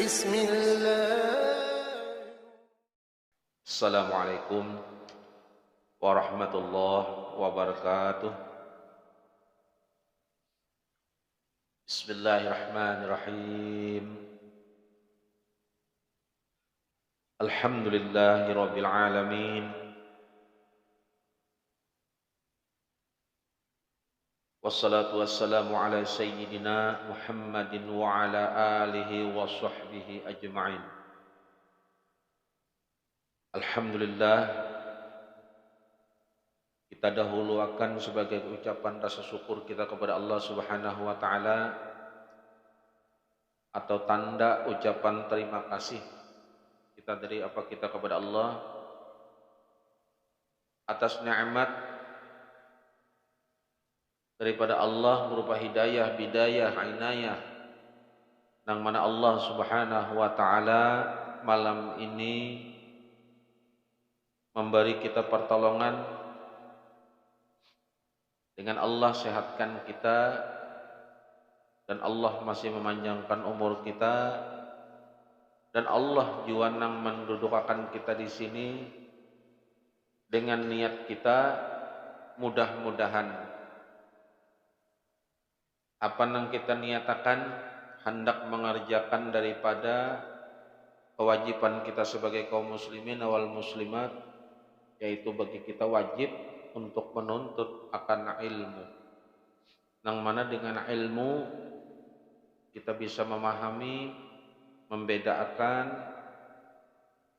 بسم الله. Assalamualaikum warahmatullahi wabarakatuh. Bismillahirrahmanirrahim. Alhamdulillahi rabbil alamin. Wassalatu wassalamu ala sayyidina Muhammadin wa ala alihi wa sahbihi ajma'in. Alhamdulillah, kita dahulukan sebagai ucapan rasa syukur kita kepada Allah Subhanahu wa taala atau tanda ucapan terima kasih kita dari apa kita kepada Allah atas nikmat daripada Allah berupa hidayah, bidayah, inayah, yang mana Allah Subhanahu wa taala malam ini memberi kita pertolongan dengan Allah sehatkan kita dan Allah masih memanjangkan umur kita dan Allah juanang mendudukkan kita di sini dengan niat kita mudah-mudahan apa yang kita niatakan hendak mengerjakan daripada kewajiban kita sebagai kaum muslimin wal muslimat, yaitu bagi kita wajib untuk menuntut akan ilmu, yang mana dengan ilmu kita bisa memahami, membedakan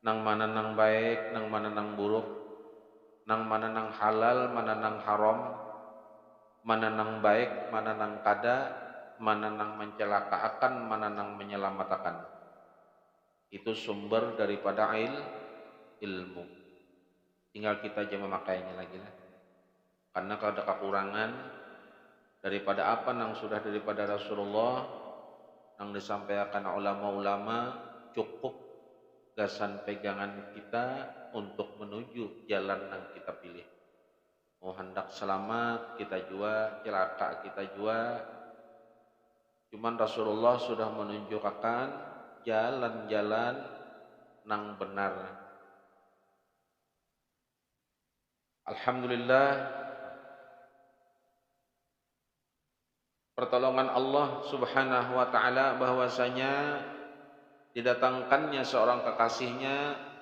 nang mana nang baik, nang mana nang buruk, nang mana nang halal, mana nang haram, mana nang baik, mana nang kada, mana nang mencelakakan, mana nang menyelamatkan. Itu sumber daripada ilmu. Tinggal kita aja memakainya lagi lah. Karena kalau ada kekurangan daripada apa yang sudah daripada Rasulullah yang disampaikan ulama-ulama, cukup gasan pegangan kita untuk menuju jalan yang kita pilih. Mau hendak selamat kita jua, celaka kita jua. Cuman Rasulullah sudah menunjukkan jalan-jalan nang benar. Alhamdulillah, pertolongan Allah Subhanahu wa taala bahwasanya didatangkannya seorang kekasihnya,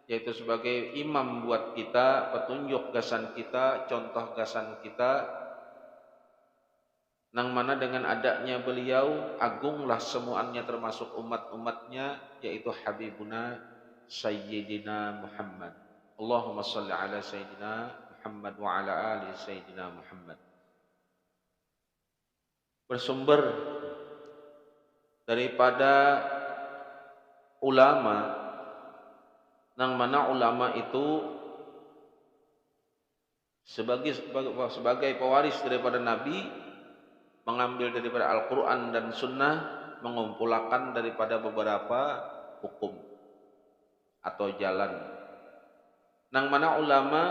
yaitu sebagai imam buat kita, petunjuk gasan kita, contoh gasan kita, nang mana dengan adanya beliau agunglah semuanya termasuk umat-umatnya, yaitu Habibuna Sayyidina Muhammad. Allahumma salli ala Sayyidina Muhammad wa ala ali Sayyidina Muhammad. Bersumber daripada ulama, nang mana ulama itu sebagai pewaris daripada Nabi, mengambil daripada Al-Quran dan Sunnah, mengumpulkan daripada beberapa hukum atau jalan. Nang mana ulama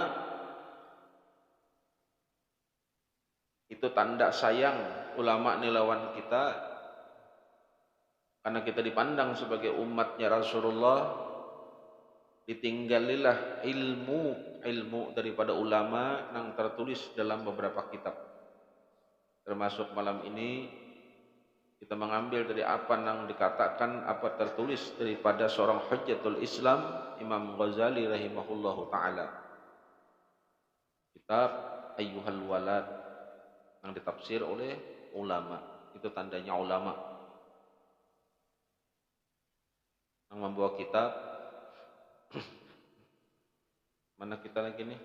itu tanda sayang ulama nilawan kita, karena kita dipandang sebagai umatnya Rasulullah. Ditinggalilah ilmu daripada ulama yang tertulis dalam beberapa kitab. Termasuk malam ini kita mengambil dari apa yang dikatakan, apa tertulis daripada seorang Hujjatul Islam, Imam Ghazali rahimahullahu ta'ala. Kitab Ayyuhal Walad yang ditafsir oleh ulama. Itu tandanya ulama yang membawa kitab. Mana kita lagi nih?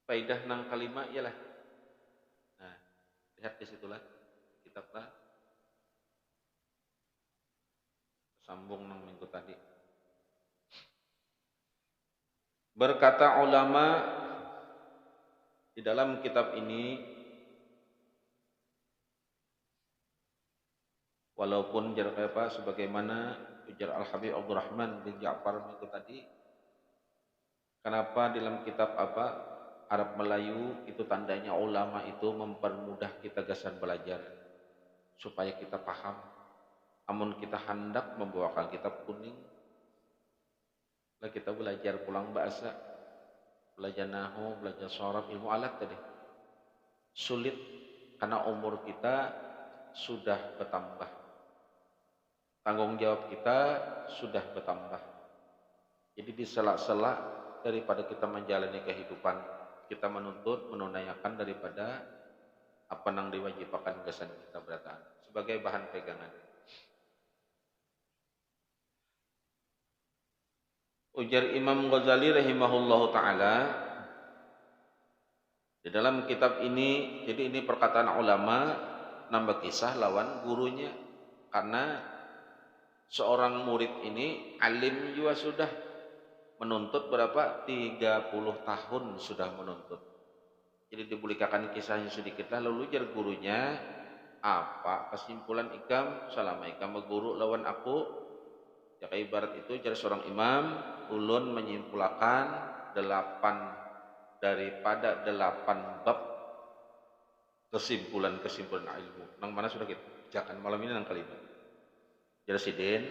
Faidah nang kalima ialah. Nah, lihat di situlah kitablah. Sambung nang minggu tadi. Berkata ulama di dalam kitab ini, walaupun jarak apa sebagaimana ujar Al-Habib Abdurrahman bin Ja'far itu tadi, kenapa dalam kitab Arab Melayu itu tandanya ulama itu mempermudah kita gasan belajar supaya kita paham. Amun kita hendak membawakan kitab kuning, lah kita belajar pulang bahasa, belajar nahu, belajar sorof, ilmu alat tadi. Sulit karena umur kita sudah bertambah. Tanggung jawab kita sudah bertambah. Jadi di sela-sela daripada kita menjalani kehidupan, kita menuntut, menunaikan daripada apa yang diwajibkan gasan kita berataan sebagai bahan pegangan. Ujar Imam Ghazali rahimahullahu ta'ala, di dalam kitab ini, jadi ini perkataan ulama nambah kisah lawan gurunya, karena seorang murid ini alim juga sudah menuntut berapa? 30 tahun sudah menuntut. Jadi dibulikakan kisahnya sedikit lah, lalu ujar gurunya, apa kesimpulan ikam selama ikam berguru lawan aku? Ya kayak ibarat itu jadi seorang imam, ulun menyimpulkan 8 daripada 8 bab kesimpulan-kesimpulan ilmu. Nang mana sudah kita jangan malam ini nang kelima. Jadi sidin,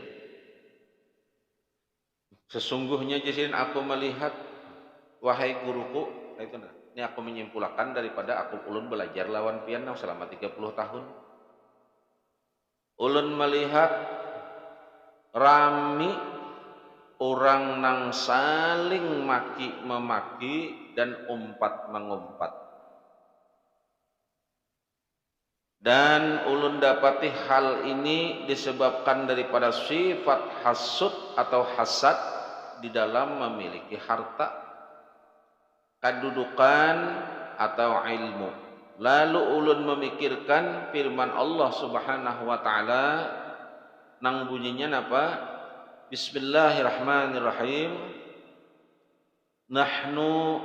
sesungguhnya jasidin aku melihat wahai guruku, itu nah. Ini aku menyimpulkan daripada aku ulun belajar lawan pian selama 30 tahun. Ulun melihat rami orang nang saling maki memaki dan umpat mengumpat, dan ulun dapati hal ini disebabkan daripada sifat hasud atau hasad di dalam memiliki harta, kedudukan atau ilmu. Lalu ulun memikirkan firman Allah Subhanahu wa taala nang bunyinya apa? Bismillahirrahmanirrahim. Nahnu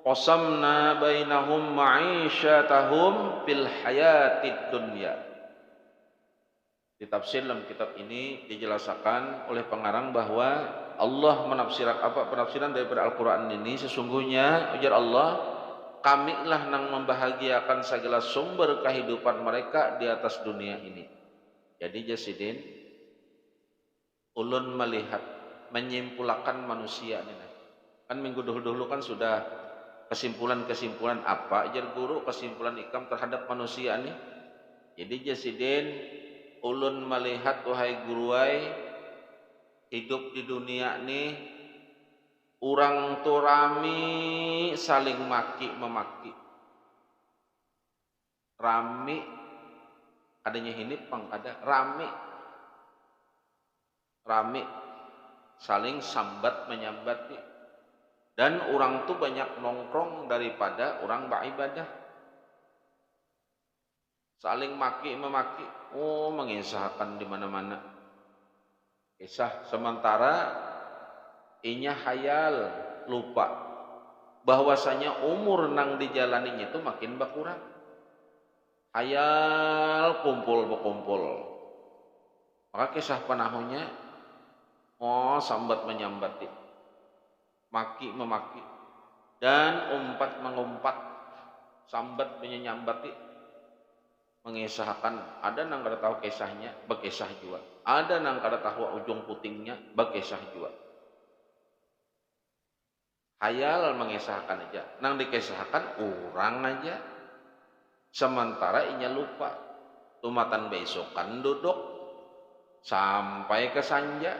qasamna bainahum ma'isyatahum fil hayatid dunya. Di tafsir dalam kitab ini dijelaskan oleh pengarang bahwa Allah menafsirkan penafsiran daripada Al-Qur'an ini, sesungguhnya ujar Allah, kamilah nang membahagiakan segala sumber kehidupan mereka di atas dunia ini. Jadi jasidin, ulun melihat, menyimpulkan manusia ini. Kan minggu dahulu kan sudah kesimpulan-kesimpulan apa ajar guru, kesimpulan ikam terhadap manusia ini. Jadi jasidin, ulun melihat wahai guruai, hidup di dunia ini orang tu rami saling maki memaki. Rami adanya ini pangkada rami saling sambat menyambati, dan orang tuh banyak nongkrong daripada orang beribadah, saling maki memaki, mengisahkan di mana-mana kisah, sementara inya hayal lupa bahwasanya umur nang dijalaninya itu makin berkurang. Hayal kumpul berkumpul, maka kisah penahunya sambat menyambati, maki memaki, dan umpat mengumpat, sambat menyambati, mengisahkan. Ada nang kada tahu kisahnya berkisah juga, ada nang kada tahu ujung putingnya berkisah juga. Hayal mengisahkan aja, nang dikisahkan orang aja, sementara inya lupa. Tumatan besokan duduk sampai ke sanja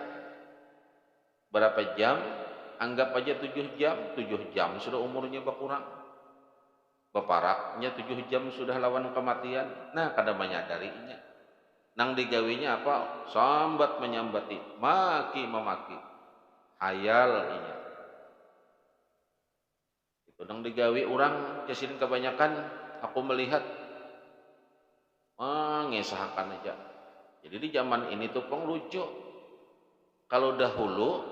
berapa jam, anggap aja 7 jam. 7 jam sudah umurnya berkurang, beparaknya 7 jam sudah lawan kematian. Nah kada menyadarinya, nang digawinya apa? Sambat menyambati, maki memaki, hayal inya. Itu nang digawi orang jasin kebanyakan. Aku melihat mengisahkan aja. Jadi di zaman ini tuh lucu. Kalau dahulu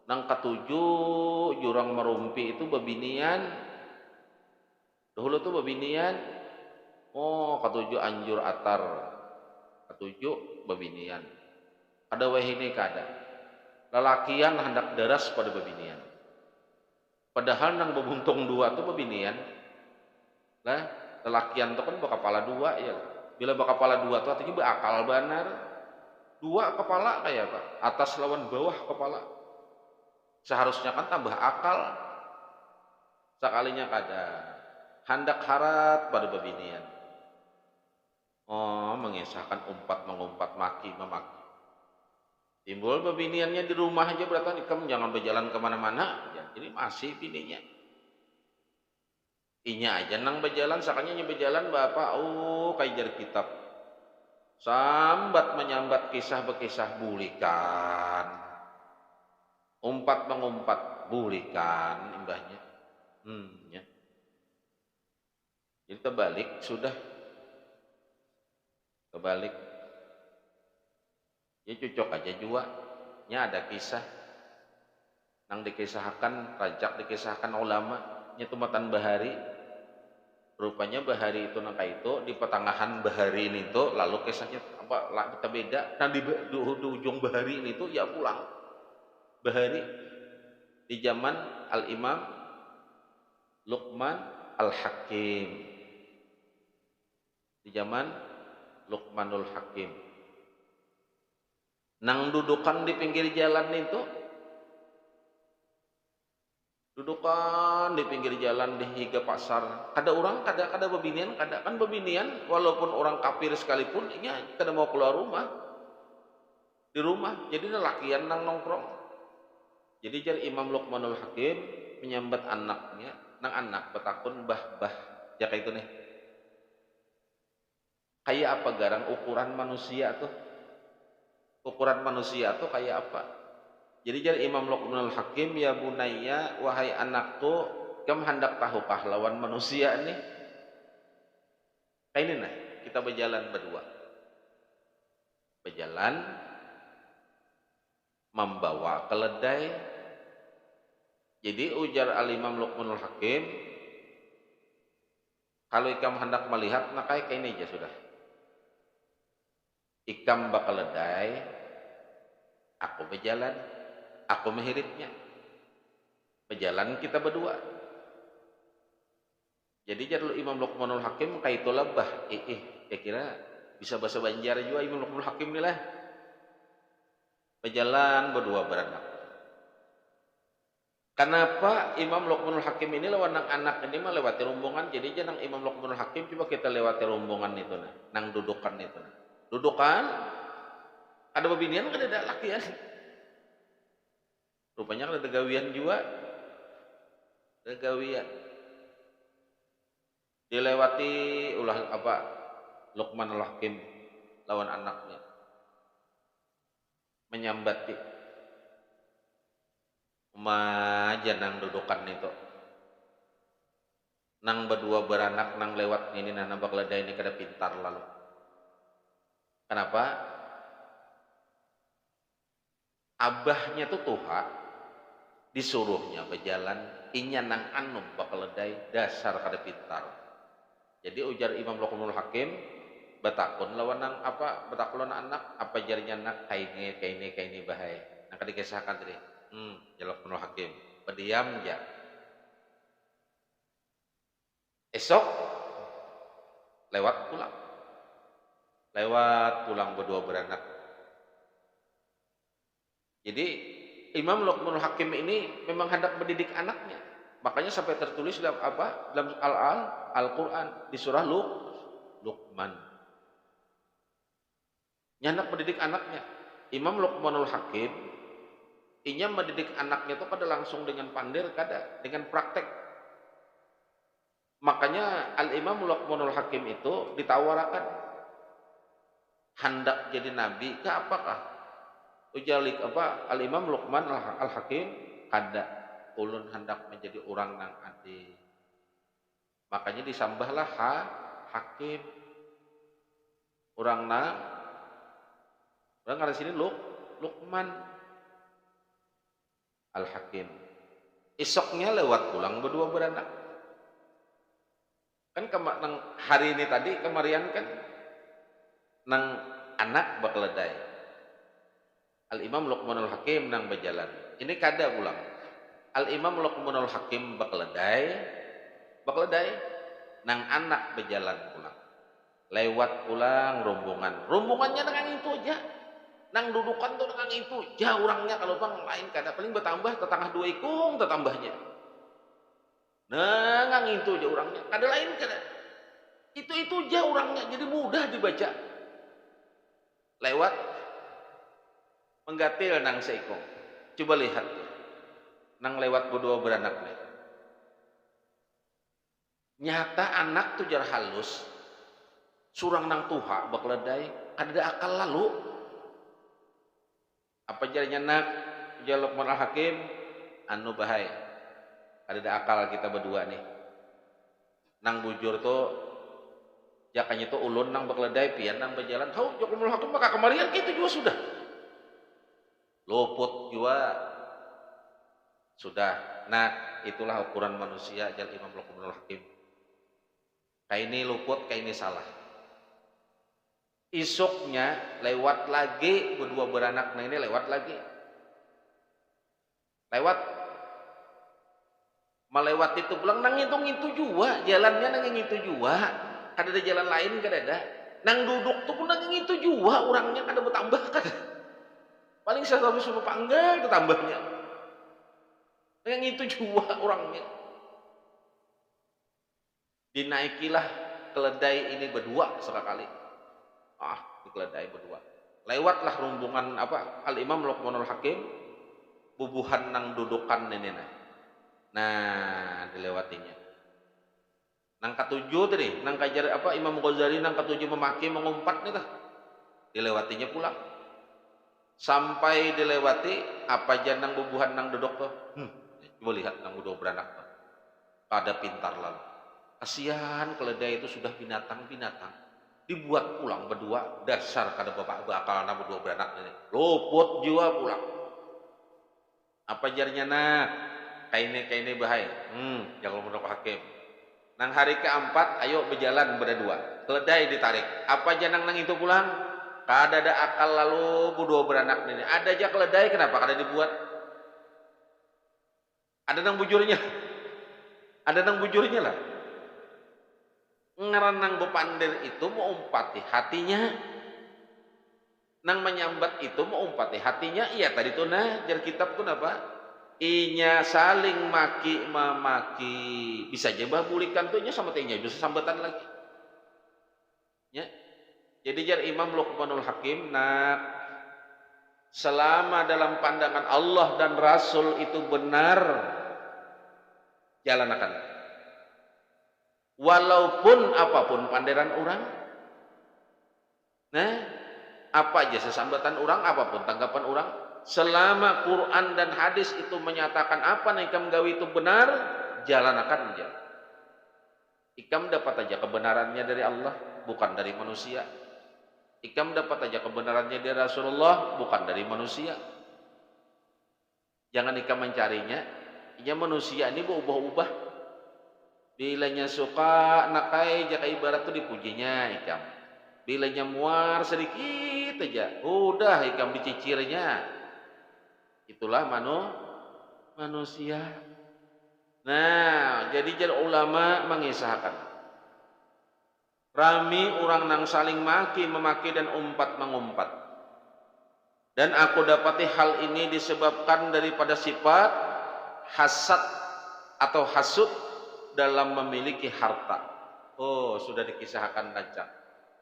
nang ketujuh jurang merumpi itu bebinian. Dahulu tuh bebinian. Ketujuh anjur atar, ketujuh bebinian. Ada wahini kada. Lalakian hendak deras pada bebinian. Padahal nang bebuntung dua tuh bebinian. Lah, lalakian tuh kan bakapala dua ya. Bila bakapala dua tuh artinya berakal benar. Dua kepala kayak apa? Atas lawan bawah kepala. Seharusnya kan tambah akal. Sekalinya kada. Hendak harat pada bebinian. Oh, mengisahkan umpat mengumpat, maki memaki. Timbul bebiniannya di rumah aja berarti kamu jangan berjalan kemana-mana. Ya, jadi masih bininya. Inya aja nang berjalan, sakanya berjalan bapak. Oh, kayak jar kitab. Sambat menyambat kisah berkisah bulikan. Umpat mengumpat bulikan imbahnya. Ya. Jadi terbalik sudah. Kebalik. Ya cocok aja juga. Nya ada kisah. Nang dikisahkan, rajak dikisahkan ulama. Nya tumatan bahari. Rupanya bahari itu nangka itu di pertengahan bahari ini tuh lalu kisahnya apa kita beda. Nah di ujung bahari ini tuh ya pulang. Bahari di zaman Al-Imam Luqman Al-Hakim. Di zaman Luqmanul Hakim. Nang dudukan di pinggir jalan itu, dudukan di pinggir jalan di higa pasar. Kada orang, kada bebinian, kada kan bebinian. Walaupun orang kafir sekalipun, ini kada mau keluar rumah. Di rumah, jadi lelakian nang nongkrong. Jadi jar Imam Luqmanul Hakim menyambat anaknya, nang anak betakun bah, ya kayak itu nih. Kayak apa garang ukuran manusia tuh? Ukuran manusia tuh kayak apa? Jadi jadi Imam Luqmanul Hakim, ya bunayya, wahai anakku, kamu hendak tahukah lawan manusia nih? Kayak ini nah, kita berjalan berdua. Berjalan membawa keledai. Jadi ujar Al-Imam Luqmanul Hakim, kalau ikam hendak melihat, nah kayak ini aja sudah. Ikam bakal keledai, aku berjalan, aku menghiritnya. Berjalan kita berdua. Jadi jadul Imam Luqmanul Hakim kayak itu lebah. Kira bisa bahasa Banjar juga Imam Luqmanul Hakim nih lah. Berjalan berdua beranak. Kenapa Imam Luqmanul Hakim ini lawan anak ini mah lewati rombongan. Jadi jangan Imam Luqmanul Hakim coba kita lewati rombongan itu nah, nang dudukan itu nah. Dudukan ada bebinian kan ada lakian. Rupanya ada gawian juga. Ada gawian. Dilewati ulah apa Luqmanul Hakim lawan anaknya. Menyambati maja nang dudukan itu. Nang berdua beranak nang lewat ini nang nambah keledai ini kada pintar lalu. Kenapa? Abahnya tuh tuha disuruhnya berjalan inya nang anum bakal ledai dasar kada pintar. Jadi ujar Imam Luqmanul Hakim batakun lawan nang apa batakun lawan anak apa jarinya anak kayak ini bahaya. Nang kada dikisahkan tadi. Ya Luqmanul Hakim berdiam ya. Esok lewat pulang berdua beranak. Jadi Imam Luqmanul Hakim ini memang hendak mendidik anaknya. Makanya sampai tertulis dalam apa? Dalam Al-Qur'an di surah Luqman. Hendak mendidik anaknya. Imam Luqmanul Hakim inya mendidik anaknya itu kada langsung dengan pandir, kada dengan praktek. Makanya Al-Imam Luqmanul Hakim itu ditawarkan hendak jadi nabi ke apakah? Ujalik apa Al-Imam Luqman Al-Hakim kada ulun hendak menjadi orang nang adil. Makanya disambahlah hakim. Orang ada sini Luqman Al-Hakim. Esoknya lewat pulang berdua beranak. Kan nang hari ini tadi kemarian kan nang anak bakal ledai. Al-Imam Luqmanul Hakim nang berjalan. Ini kada ulang. Al-Imam Luqmanul Hakim bakledai nang anak berjalan pulang. Lewat pulang rombongan. Rombongannya nang itu aja. Nang dudukan tuh nang itu. Ja orangnya kalau bang lain kada paling bertambah tetangah 2 ikung tetambahnya. Nang itu aja orangnya. Kada lain kada. Itu aja orangnya jadi mudah dibaca. Lewat menggatil nang seikung. Coba lihat nang lewat berdua beranak nih. Nyata anak tuh jar halus. Surang nang tuha bakledai ada akal lalu. Apa jarinya nak jar Luqmanul Hakim anu bahaya. Ada akal kita berdua nih. Nang bujur tuh jakanya tuh ulun nang bakledai pian nang berjalan. Hau Luqmanul Hakim maka kemarian gitu juga sudah. Luput juga sudah. Nah itulah ukuran manusia jar Imam Luqmanul Hakim. Kayak ini luput, kayak ini salah. Isuknya lewat lagi berdua beranak. Nah ini lewat lagi. Lewat melewati itu pulang nang itu juga jalannya nang itu juga. Kada ada jalan lain kada ada. Nang duduk tuh pun nang itu juga orangnya kada bertambah kada. Paling saya tahu semua panggal itu tambahnya. Yang itu juga orangnya. Dinaikilah keledai ini berdua sekali. Di keledai berdua. Lewatlah rombongan apa Al-Imam Luqmanul Hakim bubuhan nang dudukan ini nah dilewatinya. Nang ketujuh tadi, nang kajar apa Imam Ghazali nang ketujuh memaki mengumpat nih tah. Dilewatinya pulang. Sampai dilewati apa aja nang bubuhan nang duduk tuh. Coba lihat nang udah beranak tuh. Kada pintar lalu. Kasihan keledai itu sudah binatang-binatang. Dibuat pulang berdua, dasar kada bapak bakal nang berdua beranak ini. Luput juga pulang. Apa jarnya nak? Kayak ini bahaya. Jangan menurut Hakim. Nang hari keempat, ayo berjalan berdua. Keledai ditarik. Apa aja nang itu pulang? Kada ada akal lalu berdua beranak ini. Ada aja keledai kenapa kada dibuat? Ada nang bujurnya. Ada nang bujurnya lah. Ngaran nang bepandir itu mau umpati hatinya. Nang menyambat itu mau umpati hatinya. Iya tadi tuh nah jar kitab tuh apa? Inya saling maki memaki. Bisa jebah bulikan tuh sama tehnya bisa sambatan lagi. Ya. Jadi jar Imam Luqmanul Hakim nak selama dalam pandangan Allah dan Rasul itu benar jalan akan. Walaupun apapun panderan orang. Nah, apa aja sesambatan orang, apapun tanggapan orang, selama Quran dan hadis itu menyatakan apa nih ikam gawi itu benar, jalan akan aja. Ikam dapat aja kebenarannya dari Allah, bukan dari manusia. Ikam dapat aja kebenarannya dari Rasulullah, bukan dari manusia. Jangan ikam mencarinya, ya manusia ini berubah-ubah. Bilanya suka nakai jaka ibarat itu dipujinya ikam. Bilanya muar sedikit aja, udah ikam dicicirnya. Itulah manusia. Nah, jadi ulama mengisahkan. Rami orang nang saling maki memaki dan umpat mengumpat. Dan aku dapati hal ini disebabkan daripada sifat hasad atau hasud dalam memiliki harta. Oh, sudah dikisahkan rancang.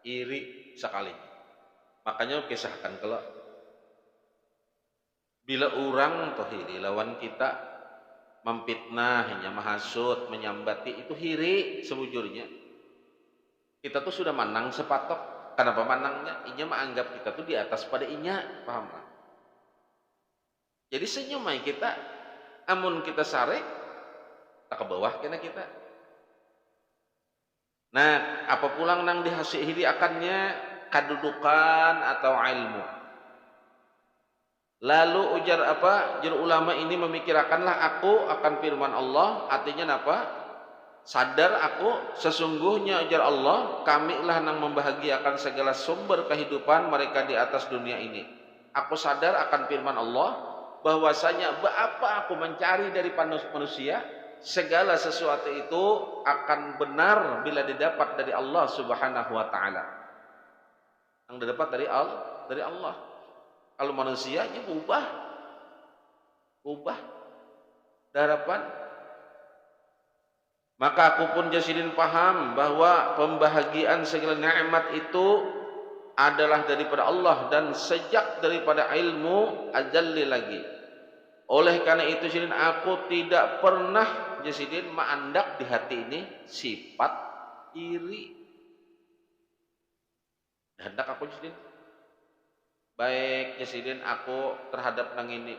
Iri sekali. Makanya kisahkan kalau bila orang toh iri lawan kita memfitnah, menghasut, menyambati itu iri sebujurnya. Kita tuh sudah menang sepatok. Kenapa menangnya? Inya menganggap kita tuh di atas pada inya, paham lah. Jadi senyumai kita, amun kita sare tak ke bawah kena kita. Nah, apa pulang nang dihasihiri akannya kedudukan atau ilmu. Lalu ujar apa? Jar ulama ini memikirkanlah aku akan firman Allah, artinya apa? Sadar aku sesungguhnya ujar Allah, kamilah nang membahagiakan segala sumber kehidupan mereka di atas dunia ini. Aku sadar akan firman Allah bahwasanya apa aku mencari dari manusia, segala sesuatu itu akan benar bila didapat dari Allah Subhanahu wa taala. Yang didapat dari Allah. Kalau manusia ya ubah harapan. Maka aku pun jasidin paham bahwa pembahagiaan segala nikmat itu adalah daripada Allah dan sejak daripada ilmu ajalli lagi. Oleh karena itu jasidin aku tidak pernah jasidin mandak di hati ini sifat iri. Hendak aku jasidin baik jasidin aku terhadap nang ini.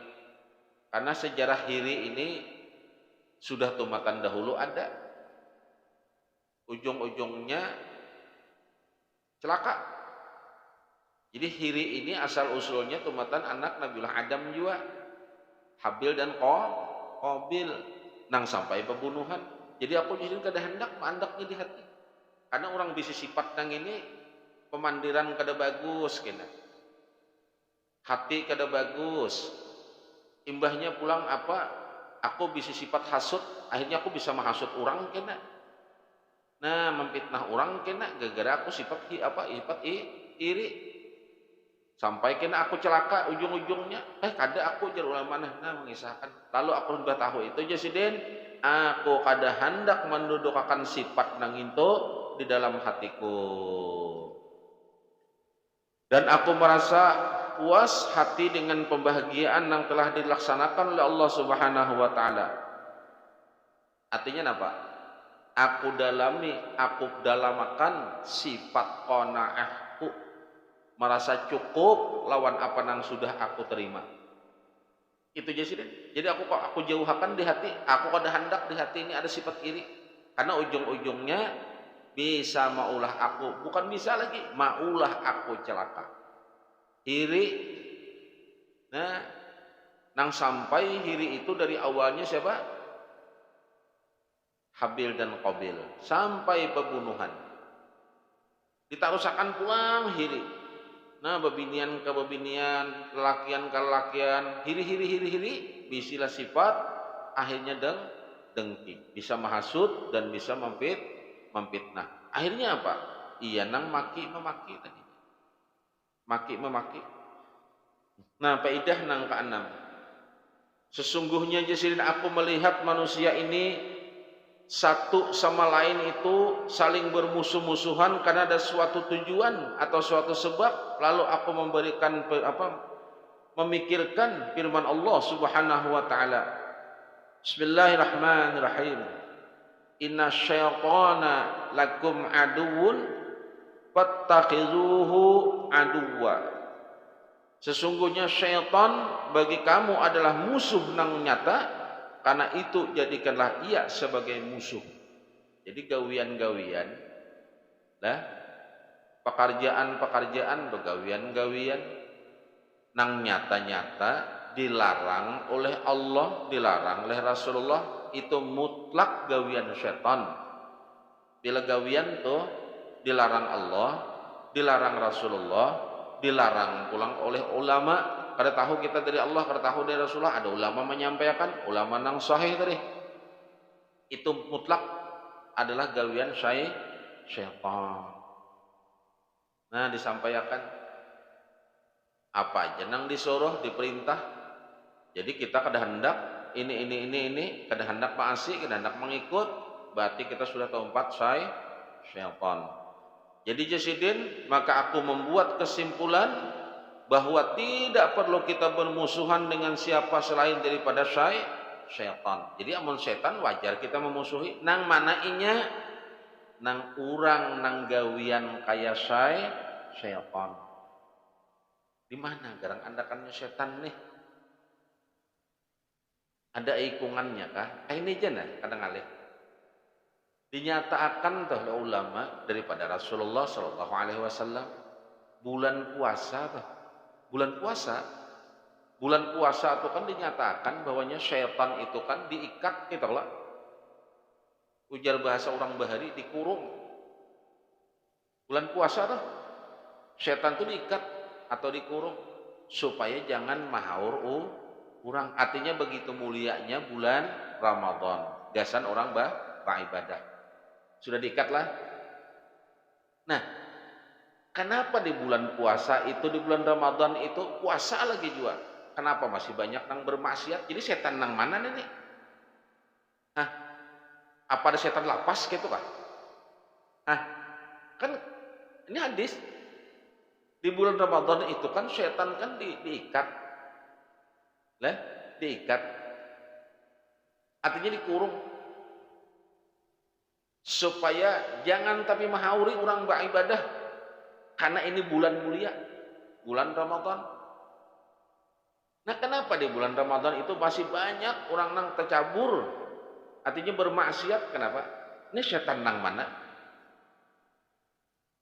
Karena sejarah iri ini sudah tumatan dahulu ada. Ujung-ujungnya celaka. Jadi hiri ini asal usulnya tumatan anak Nabiullah Adam juga, Habil dan Qabil, nang sampai pembunuhan. Jadi aku jadi kada hendak mandaknya di hati. Karena orang bisa sifat nang ini pemandiran kada bagus kena. Hati kada bagus. Imbahnya pulang apa? Aku bisa sifat hasut, akhirnya aku bisa menghasut orang kena. Nah, memfitnah orang kena gara-gara aku sifat iri. Sampai kena aku celaka ujung-ujungnya. Kada aku jar ulama mengisahkan. Lalu aku sudah tahu itu jasidin. Aku kada hendak mendudukakan sifat nang itu di dalam hatiku. Dan aku merasa puas hati dengan pembahagiaan yang telah dilaksanakan oleh Allah Subhanahu wa taala. Artinya apa? Aku dalamakan sifat qanaahku, merasa cukup lawan apa yang sudah aku terima. Itu jasidin. Jadi aku jauhakan di hati, aku kada hendak di hati ini ada sifat iri. Karena ujung-ujungnya bisa maulah aku, bukan bisa lagi, maulah aku celaka. Iri. Nah, nang sampai iri itu dari awalnya siapa? Habil dan Qabil sampai pembunuhan. Ditarusakan pulang hiri. Nah, bebinian ke bebinian, lelakian ke lelakian, hiri, bisilah sifat akhirnya dengki, bisa menghasut dan bisa memfitnah. Akhirnya apa? Iya nang memaki tadi. Maki. Nah, faidah nang keenam. Sesungguhnya jasidin aku melihat manusia ini satu sama lain itu saling bermusuh-musuhan karena ada suatu tujuan atau suatu sebab. Lalu aku memikirkan firman Allah Subhanahu wa taala. Bismillahirrahmanirrahim. Inna syaitana lakum aduwwun fattakhizuhu aduwwa. Sesungguhnya syaitan bagi kamu adalah musuh nang nyata. Karena itu jadikanlah ia sebagai musuh. Jadi gawian-gawian, pekerjaan begawian-gawian, nang nyata-nyata dilarang oleh Allah, dilarang oleh Rasulullah, itu mutlak gawian syaitan. Bila gawian tuh dilarang Allah, dilarang Rasulullah, dilarang pulang oleh ulama. Kada tahu kita dari Allah, kada tahu dari Rasulullah. Ada ulama menyampaikan, ulama nang sahih tadi. Itu mutlak adalah gawian syaitan. Nah, disampaikan apa aja nang disuruh, diperintah. Jadi kita kada hendak ini, kada hendak maasi, kada hendak mengikut, berarti kita sudah tempat syaitan. Jadi jasidin, maka aku membuat kesimpulan bahwa tidak perlu kita bermusuhan dengan siapa selain daripada syaitan. Jadi amun syaitan wajar kita memusuhi. Nang manainya? Nang urang nang gawian kaya syaitan. Di mana garang andakannya syaitan nih? Ada ikungannya kah? Ini aja nah kadang alih. Dinyatakan oleh ulama daripada Rasulullah Shallallahu Alaihi Wasallam bulan puasa tuh. Bulan puasa itu kan dinyatakan bahwanya syaitan itu kan diikat gitu lah. Ujar bahasa orang Bahari dikurung. Bulan puasa tuh syaitan itu diikat atau dikurung. supaya jangan mahaur urang. Artinya begitu mulianya bulan Ramadan, gasan orang beribadah. Sudah diikat lah. Nah, kenapa di bulan puasa itu, di bulan Ramadan itu puasa lagi juga? Kenapa masih banyak nang bermaksiat? Jadi setan nang mana nih? Hah? Apa ada setan lapas gitu kah? Hah? Kan ini hadis. Di bulan Ramadan itu kan setan kan diikat. Lah, diikat. Artinya dikurung. Supaya jangan tapi mahauri orang beribadah. Karena ini bulan mulia. Bulan Ramadan. Nah, kenapa di bulan Ramadan itu masih banyak orang nang tercabur? Artinya bermaksiat. Kenapa? Ini setan nang mana?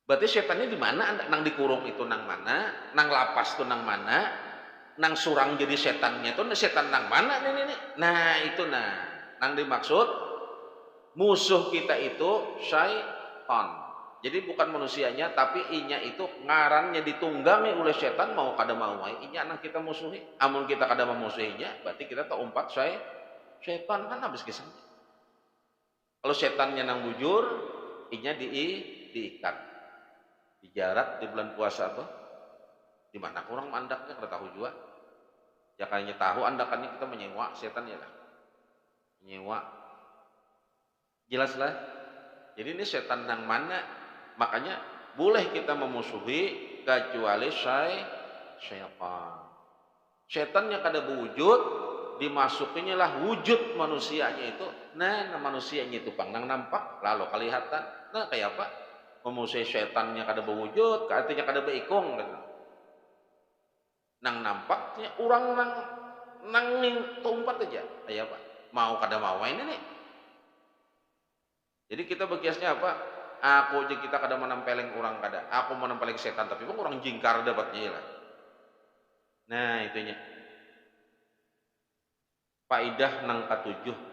Berarti setannya di mana? Nang dikurung itu nang mana? Nang lapas itu nang mana? Nang surang jadi setannya itu setan nang mana nih? Nah, itu nang dimaksud musuh kita itu syaitan. Jadi bukan manusianya, tapi inya itu ngarannya ditunggangi oleh setan, mau kada mau inya nang kita musuhi. Amun kita kada memusuhinya, berarti kita tak umpat setan kan habis kisah. Kalau setannya nang bujur, inya diikat. Dijarat di bulan puasa tuh. Di mana kurang mandaknya kada tahu juga. Ya kayaknya tahu andakannya kita menyewa setan ya lah. Menyewa. Jelas lah. Jadi ini setan nang mana? Makanya boleh kita memusuhi kecuali syaitan. Setannya kada berwujud, dimasukinya lah wujud manusianya itu. Nah manusianya itu pang nang nampak lalu kelihatan. Nah kayak apa? Memusuhi setannya kada berwujud, artinya kada berikung. Nang nampaknya orang nang tumpat aja. Kayak apa? Mau kada mau ini nih. Jadi kita berkiasnya apa? Aku aja kita kada menampeleng orang kada. Aku menampeleng setan tapi pun orang jingkar dapatnya lah. Nah itunya. Faidah nang ketujuh.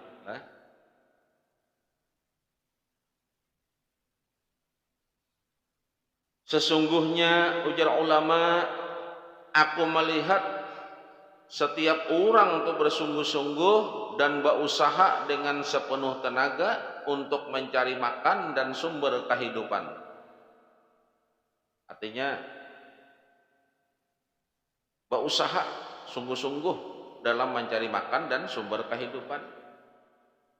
Sesungguhnya ujar ulama, aku melihat setiap orang itu bersungguh-sungguh dan berusaha dengan sepenuh tenaga untuk mencari makan dan sumber kehidupan. Artinya berusaha sungguh-sungguh dalam mencari makan dan sumber kehidupan.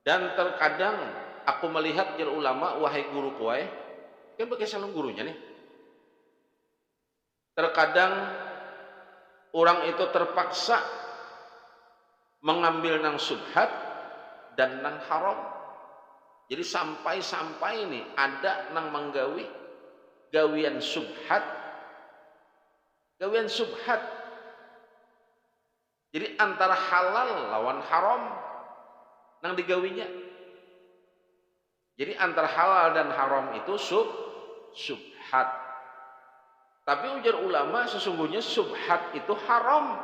Dan terkadang aku melihat jar ulama, wahai guru kuai, kan pakai salung gurunya nih. Terkadang orang itu terpaksa mengambil nang subhat dan nang haram. Jadi sampai ini ada nang menggawi gawian subhat. Gawian subhat. Jadi antara halal lawan haram nang digawinya. Jadi antara halal dan haram itu subhat. Tapi ujar ulama sesungguhnya subhat itu haram.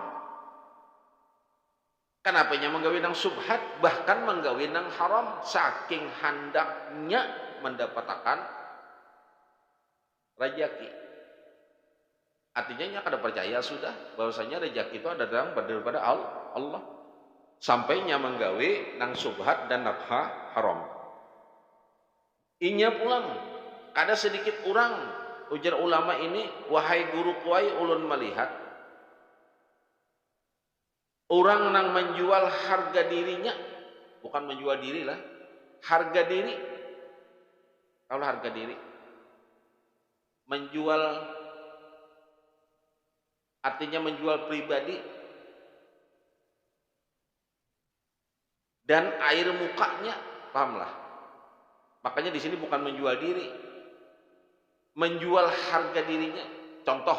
Kenapa nya menggawi nang subhat bahkan menggawi nang haram saking handaknya mendapatkan rejeki. Artinya nya kada percaya sudah bahwasanya rejeki itu ada daripada Allah. Sampainya menggawi nang subhat dan nafha haram. Inya pulang kada sedikit orang ujar ulama ini, wahai guru kuai ulun melihat orang nang menjual harga dirinya, bukan menjual diri lah, harga diri. Kalau harga diri menjual artinya menjual pribadi dan air mukanya, pahamlah. Makanya di sini bukan menjual diri, menjual harga dirinya. Contoh,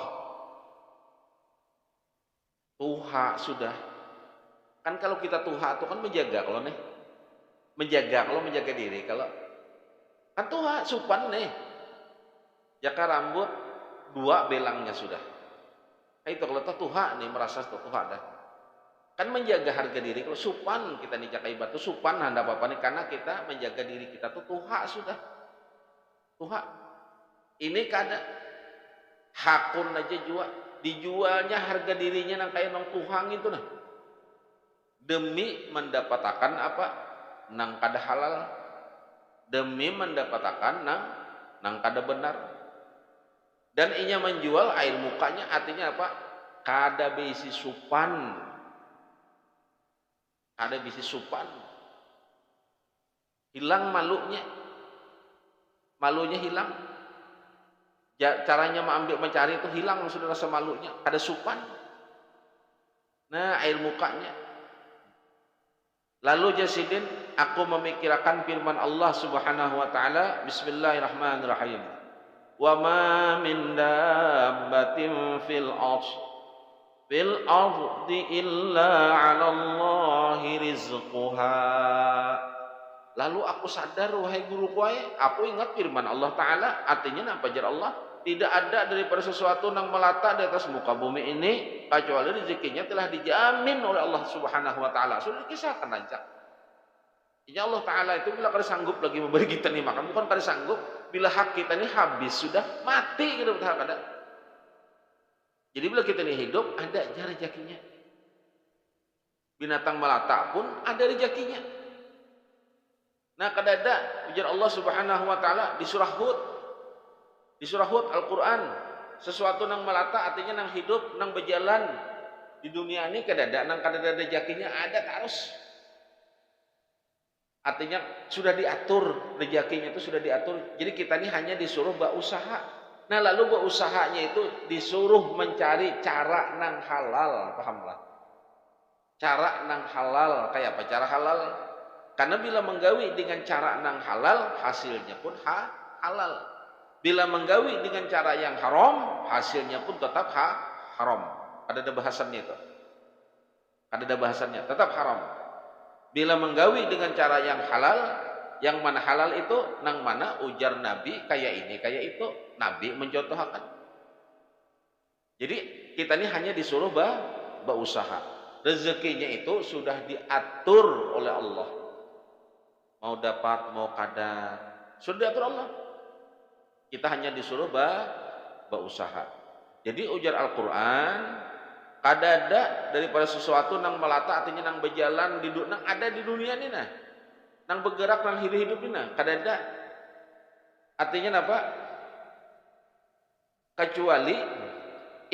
tuha sudah. Kan kalau kita tuha itu kan menjaga kalau nih. Menjaga diri. Kalau kan tuha supan nih. Jaka rambut 2 belangnya sudah. Itu kalau tuha nih merasa tuha dah. Kan menjaga harga diri. Kalau supan kita nih jakai batu supan handa apa nih karena kita menjaga diri kita tuh tuha sudah. Tuha. Ini kada hakun aja jual, dijualnya harga dirinya nang kayak nang tuhang itu nah, demi mendapatkan apa nang kada halal, demi mendapatkan nang kada benar. Dan inya menjual air mukanya, artinya apa? Kada bisi supan, kada bisi supan, hilang malunya, malunya hilang. Caranya mengambil mencari itu hilang sudah rasa malunya, kada supan. Nah, air mukanya. Lalu Jasidin, aku memikirkan firman Allah Subhanahu wa taala, bismillahirrahmanirrahim. Wa ma min dabbatin fil ardi illa 'ala Allahi rizquha. Lalu aku sadar, wahai guruku, aku ingat firman Allah taala, artinya apa jar Allah? Tidak ada daripada sesuatu yang melata di atas muka bumi ini kecuali rezekinya telah dijamin oleh Allah Subhanahu wa taala. Sudah dikisahkan aja. Ya Allah taala itu bila kada sanggup lagi memberi kita nih makan, bukan kada sanggup, bila hak kita ini habis sudah mati kita kada. Jadi bila kita ini hidup ada aja rezekinya. Binatang melata pun ada rezekinya. Nah, kada ada ujar Allah Subhanahu wa taala di surah Hud. Di surah Hud Al-Qur'an, sesuatu nang melata artinya nang hidup, nang berjalan di dunia ini kada ada, nang kada ada rezekinya ada terus. Artinya sudah diatur, rezekinya itu sudah diatur. Jadi kita ini hanya disuruh berusaha. Nah, lalu berusahanya itu disuruh mencari cara nang halal, pahamlah. Cara nang halal, kayak apa cara halal? Karena bila menggawi dengan cara nang halal, hasilnya pun halal. Bila menggawi dengan cara yang haram, hasilnya pun tetap haram. Ada bahasannya itu. Ada bahasannya, tetap haram. Bila menggawi dengan cara yang halal, yang mana halal itu, nang mana ujar Nabi kayak ini, kayak itu. Nabi mencontohkan. Jadi kita ini hanya disuruh berusaha. Rezekinya itu sudah diatur oleh Allah. Mau dapat, mau kada, sudah diatur Allah. Kita hanya disuruh berusaha. Jadi ujar Al-Quran, kada ada daripada sesuatu nang melata artinya nang berjalan di nang ada di dunia ini nah, nang bergerak nang hidup ini nah, kada ada. Artinya apa? Kecuali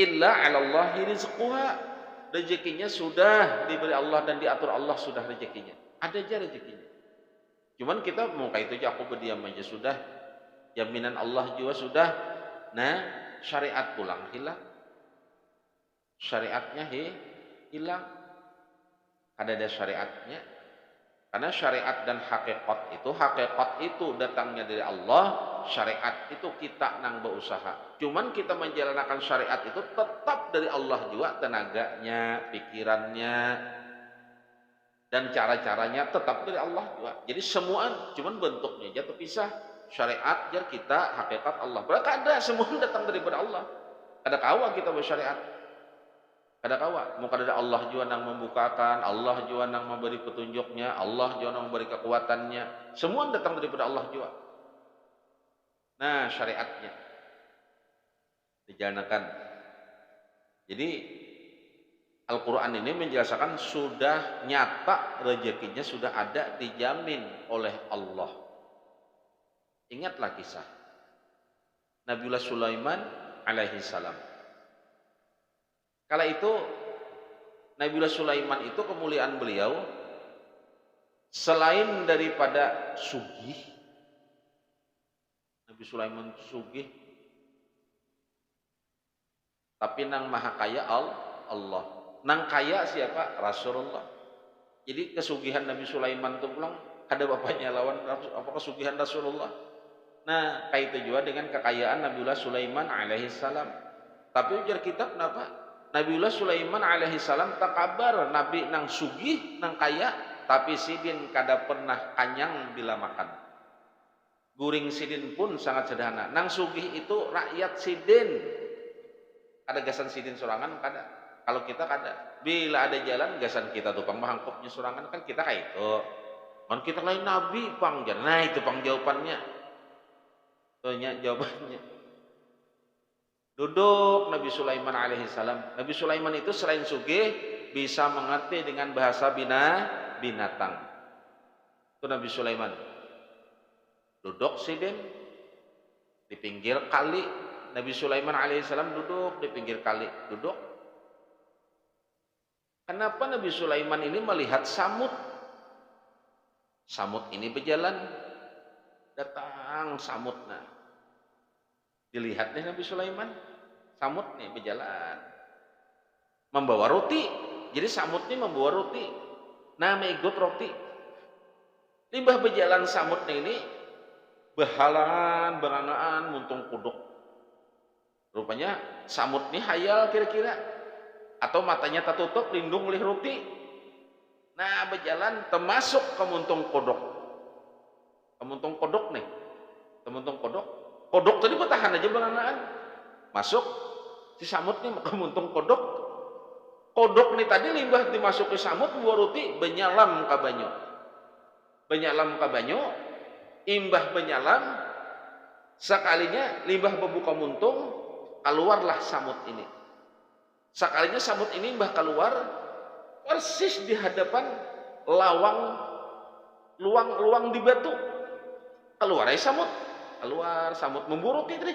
illa 'ala Allahi rizquha. Rezekinya sudah diberi Allah dan diatur Allah sudah rezekinya. Ada aja rezekinya. Cuman kita mau kayak itu aja aku berdiam aja sudah. Jaminan Allah juga sudah. Nah, syariat pulang hilang. Syariatnya hilang. Ada syariatnya. Karena syariat dan hakikat itu datangnya dari Allah. Syariat itu kita nang berusaha. Cuman kita menjalankan syariat itu tetap dari Allah juga, tenaganya, pikirannya, dan cara-caranya tetap dari Allah juga. Jadi semua cuman bentuknya aja terpisah. Syariat jar kita, hakikat Allah. Berarti ada semua datang daripada Allah. Kada kawa kita bersyariat. Kada kawa. Mau kada ada Allah juga nang membukakan, Allah juga nang memberi petunjuknya, Allah juga nang memberi kekuatannya. Semua datang daripada Allah juga. Nah, syariatnya dijalankan. Jadi Al-Quran ini menjelaskan sudah nyata rezekinya sudah ada dijamin oleh Allah. Ingatlah kisah Nabiullah Sulaiman alaihi salam. Kala itu Nabiullah Sulaiman itu kemuliaan beliau selain daripada sugih, Nabi Sulaiman sugih, tapi nang maha kaya Allah. Nang kaya siapa? Rasulullah. Jadi kesugihan Nabi Sulaiman itu pulang ada bapaknya lawan apa kesugihan Rasulullah. Nah, kayak itu juga dengan kekayaan Nabiullah Sulaiman alaihi salam. Tapi ujar kitab kenapa? Nabiullah Sulaiman alaihi salam tak kabar Nabi nang sugih, nang kaya, tapi sidin kada pernah kanyang bila makan. Guring sidin pun sangat sederhana. Nang sugih itu rakyat sidin. Ada gasan sidin sorangan kada. Kalau kita kada. Bila ada jalan gasan kita tuh pang mahangkopnya sorangan kan kita kayak itu. Kan kita lain Nabi pang. Nah itu pang jawabannya. Tanya jawabannya. Duduk Nabi Sulaiman alaihissalam. Nabi Sulaiman itu selain sugih bisa mengerti dengan bahasa binatang. Itu Nabi Sulaiman. Duduk sidin di pinggir kali. Nabi Sulaiman alaihissalam duduk di pinggir kali. Duduk. Kenapa Nabi Sulaiman ini melihat samud? Samud ini berjalan. Datang samud. Nah, dilihat nih Nabi Sulaiman. Samud nih berjalan. Membawa roti. Jadi samud nih membawa roti. Nah, ikut roti. Limbah berjalan samud ini behalangan, berangaan, muntung kuduk. Rupanya samud nih hayal kira-kira. Atau matanya tertutup, lindung oleh roti. Nah, berjalan termasuk ke muntung kodok. Ke muntung kodok nih. Ke muntung kodok. Kodok tadi bertahan aja berangaan. Masuk. Si samud nih ke muntung kodok. Kodok nih tadi limbah dimasuk ke samud, buah roti, benyalam ke banyu. Benyalam ke banyu. Imbah benyalam. Sekalinya limbah berbuka muntung. Keluarlah samud ini. Sekalinya samud ini imbah keluar. Persis di hadapan luang di batu. Keluar aja samud. Keluar samud memburuti tadi.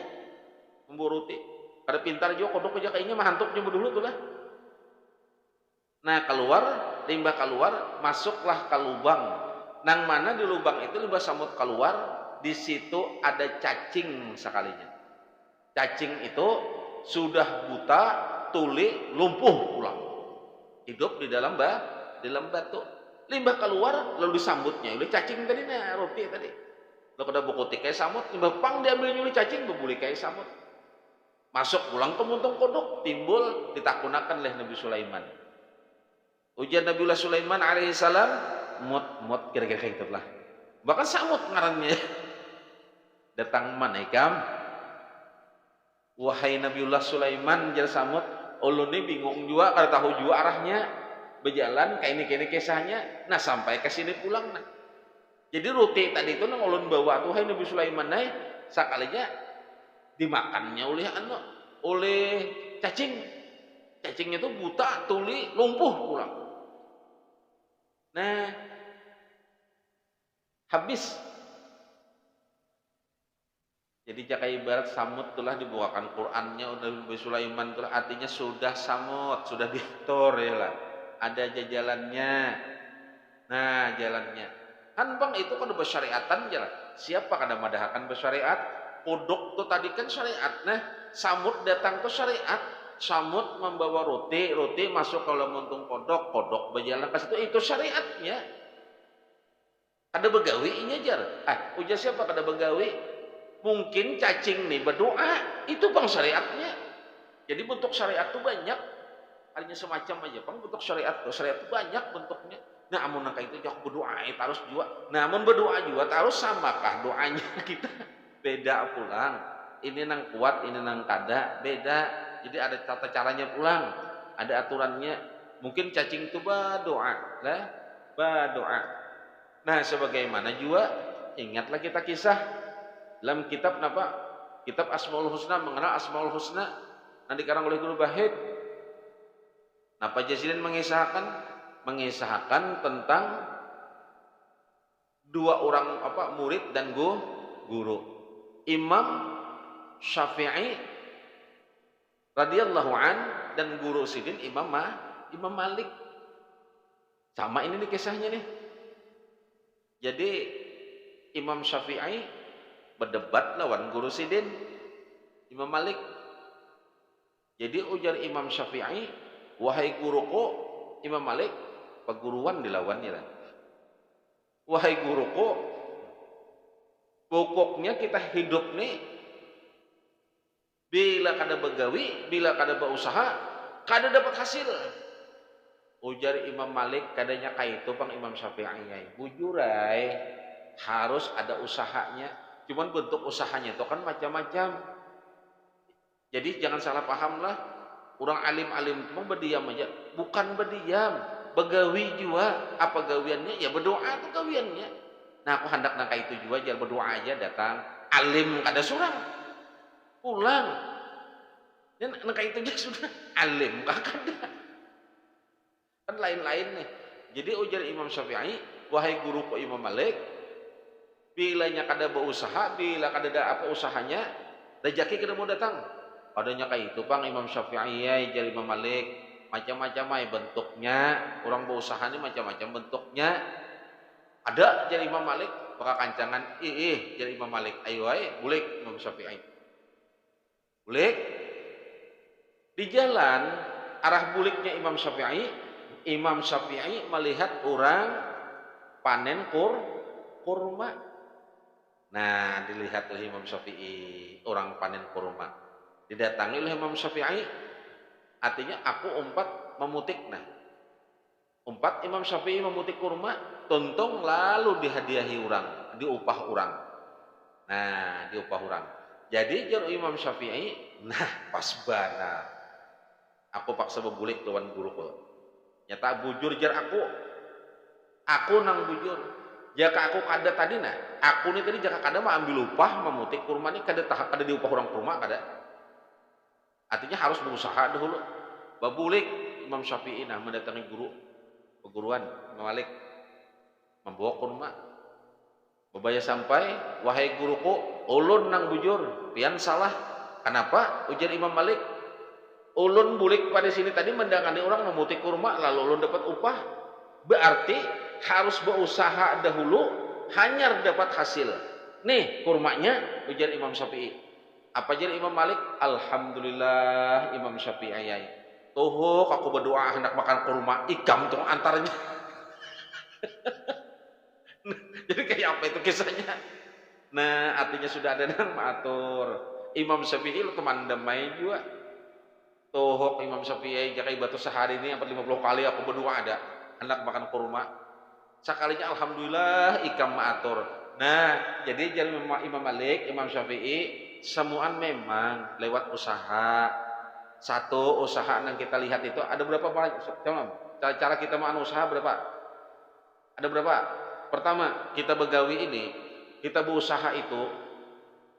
Memburuti. Kada pintar juga kodok aja kayaknya mah hantuknya dulu tuh lah. Nah, keluar, limbah keluar, masuklah ke lubang. Nang mana di lubang itu limbah samud keluar, di situ ada cacing sekalinya. Cacing itu sudah buta, tuli, lumpuh pulang. Hidup di dalam batu. Limbah keluar lalu disambutnya oleh cacing tadi nah roti tadi. Lalu kada bukutik kayak samut, limbah pang diambil oleh cacing bebuli kayak samut. Masuk pulang ke muntung kodok, timbul ditakunakan oleh Nabi Sulaiman. Ujian Nabiullah Sulaiman alaihissalam mut kira-kira kayak itulah. Bahkan samut ngarannya. Datang malaikam. Wahai Nabiullah Sulaiman jar samut, ulun ini bingung juga, kada tahu juga arahnya. Berjalan kayak ini kisahnya. Nah, sampai ke sini pulang nah. Jadi roti tadi itu nang ulun bawa tuh hai Nabi Sulaiman naik sakalinya dimakannya oleh cacing. Cacingnya itu buta, tuli, lumpuh pulang. Nah, habis. Jadi jaka ibarat samud itulah dibukakan Qur'annya udah Nabi Sulaiman itulah artinya sudah samud, sudah diatur ya lah. Ada jalannya. Nah, jalannya. Kan bang itu kan bersyariatan jalan. Siapa kada madahakan bersyariat? Kodok tuh tadi kan syariat. Nah, samud datang ke syariat. Samud membawa roti masuk ke dalam muntung kodok berjalan ke situ itu syariatnya. Kada begawinya jar. Ujar siapa kada begawi? Mungkin cacing nih berdoa, itu bang syariatnya. Jadi bentuk syariat itu banyak. Hanya semacam aja bang bentuk syariat itu banyak bentuknya. Nah, amun nangka itu jak berdoa harus juga. Nah, amun berdoa juga harus samakah doanya kita? Beda pulang. Ini nang kuat, ini nang kada, beda. Jadi ada tata caranya pulang, ada aturannya. Mungkin cacing itu berdoa, berdoa. Nah, sebagaimana juga ingatlah kita kisah dalam kitab apa? Kitab Asmaul Husna, mengenal Asmaul Husna. Nanti dikarang oleh Guru Bahid. Napa Jazilin mengisahkan tentang dua orang murid dan guru. Imam Syafi'i radhiyallahu an dan guru sidin Imam Malik. Sama ini nih kisahnya nih. Jadi Imam Syafi'i berdebat lawan guru sidin Imam Malik. Jadi ujar Imam Syafi'i, wahai guruku Imam Malik, peguruan dilawannya lah. Wahai guruku, pokoknya kita hidup nih bila kada begawi, bila kada berusaha, kada dapat hasil. Ujar Imam Malik, kadanya kayak itu bang Imam Syafi'i. Bujurai, harus ada usahanya. Cuman bentuk usahanya itu kan macam-macam. Jadi jangan salah paham lah. Orang alim-alim itu berdiam aja. Bukan berdiam, begawi juga. Apa gawiannya? Ya berdoa itu gawiannya. Nah, aku hendak nangka itu juga, jangan berdoa aja datang. Alim kada surang. Pulang. Dan itu aja sudah alim kakak kan lain-lain nih. Jadi ujar Imam Syafi'i, wahai guruku Imam Malik, bilanya kada berusaha, bila kada ada apa usahanya, rezeki kada mau datang. Adanya kayak itu bang Imam Syafi'i ya, jadi Imam Malik, macam-macam ay bentuknya, orang berusaha ini macam-macam bentuknya. Ada jadi Imam Malik, maka kancangan, jadi Imam Malik, ayo ay, bulik Imam Syafi'i. Bulik, di jalan arah buliknya Imam Syafi'i melihat orang panen kurma. Nah, dilihat oleh Imam Syafi'i orang panen kurma. Didatangi oleh Imam Syafi'i, artinya aku umpat memutik. Nah, umpat Imam Syafi'i memutik kurma, tuntung lalu dihadiahi orang, diupah orang. Nah, diupah orang. Jadi jaro Imam Syafi'i, nah pas benar. Aku paksa bebulik lawan guruku. Nyata bujur jar aku nang bujur. Jaka aku kada tadi nah, aku nih tadi jaka kada mah ambil upah memutik kurma nih kada tahap kada diupah orang kurma kada. Artinya harus berusaha dahulu. Babulik Imam Syafi'i nah mendatangi perguruan Imam Malik membawa kurma. Babaya sampai, wahai guruku, ulun nang bujur, pian salah. Kenapa? Ujar Imam Malik, ulun bulik pada sini tadi mendangani orang memutik kurma, lalu ulun dapat upah. Berarti harus berusaha dahulu, hanya dapat hasil. Nih kurmanya, ujar Imam Syafi'i. Apa jar Imam Malik? Alhamdulillah Imam Syafi'i. Tuh, aku berdoa hendak makan kurma, ikam tuh antaranya. Jadi kayak apa itu kisahnya? Nah, artinya sudah ada nang maatur. Imam Syafi'i lu teman damai juga. Toh Imam Syafi'i jakai batu sehari ini 50 kali aku berdoa ada hendak makan kurma. Sekalinya alhamdulillah ikam maatur. Nah, jadi jadi Imam Malik, Imam Syafi'i semuaan memang lewat usaha. Satu usaha yang kita lihat itu ada berapa cara kita mau usaha berapa? Ada berapa? Pertama, kita begawi ini, kita berusaha itu,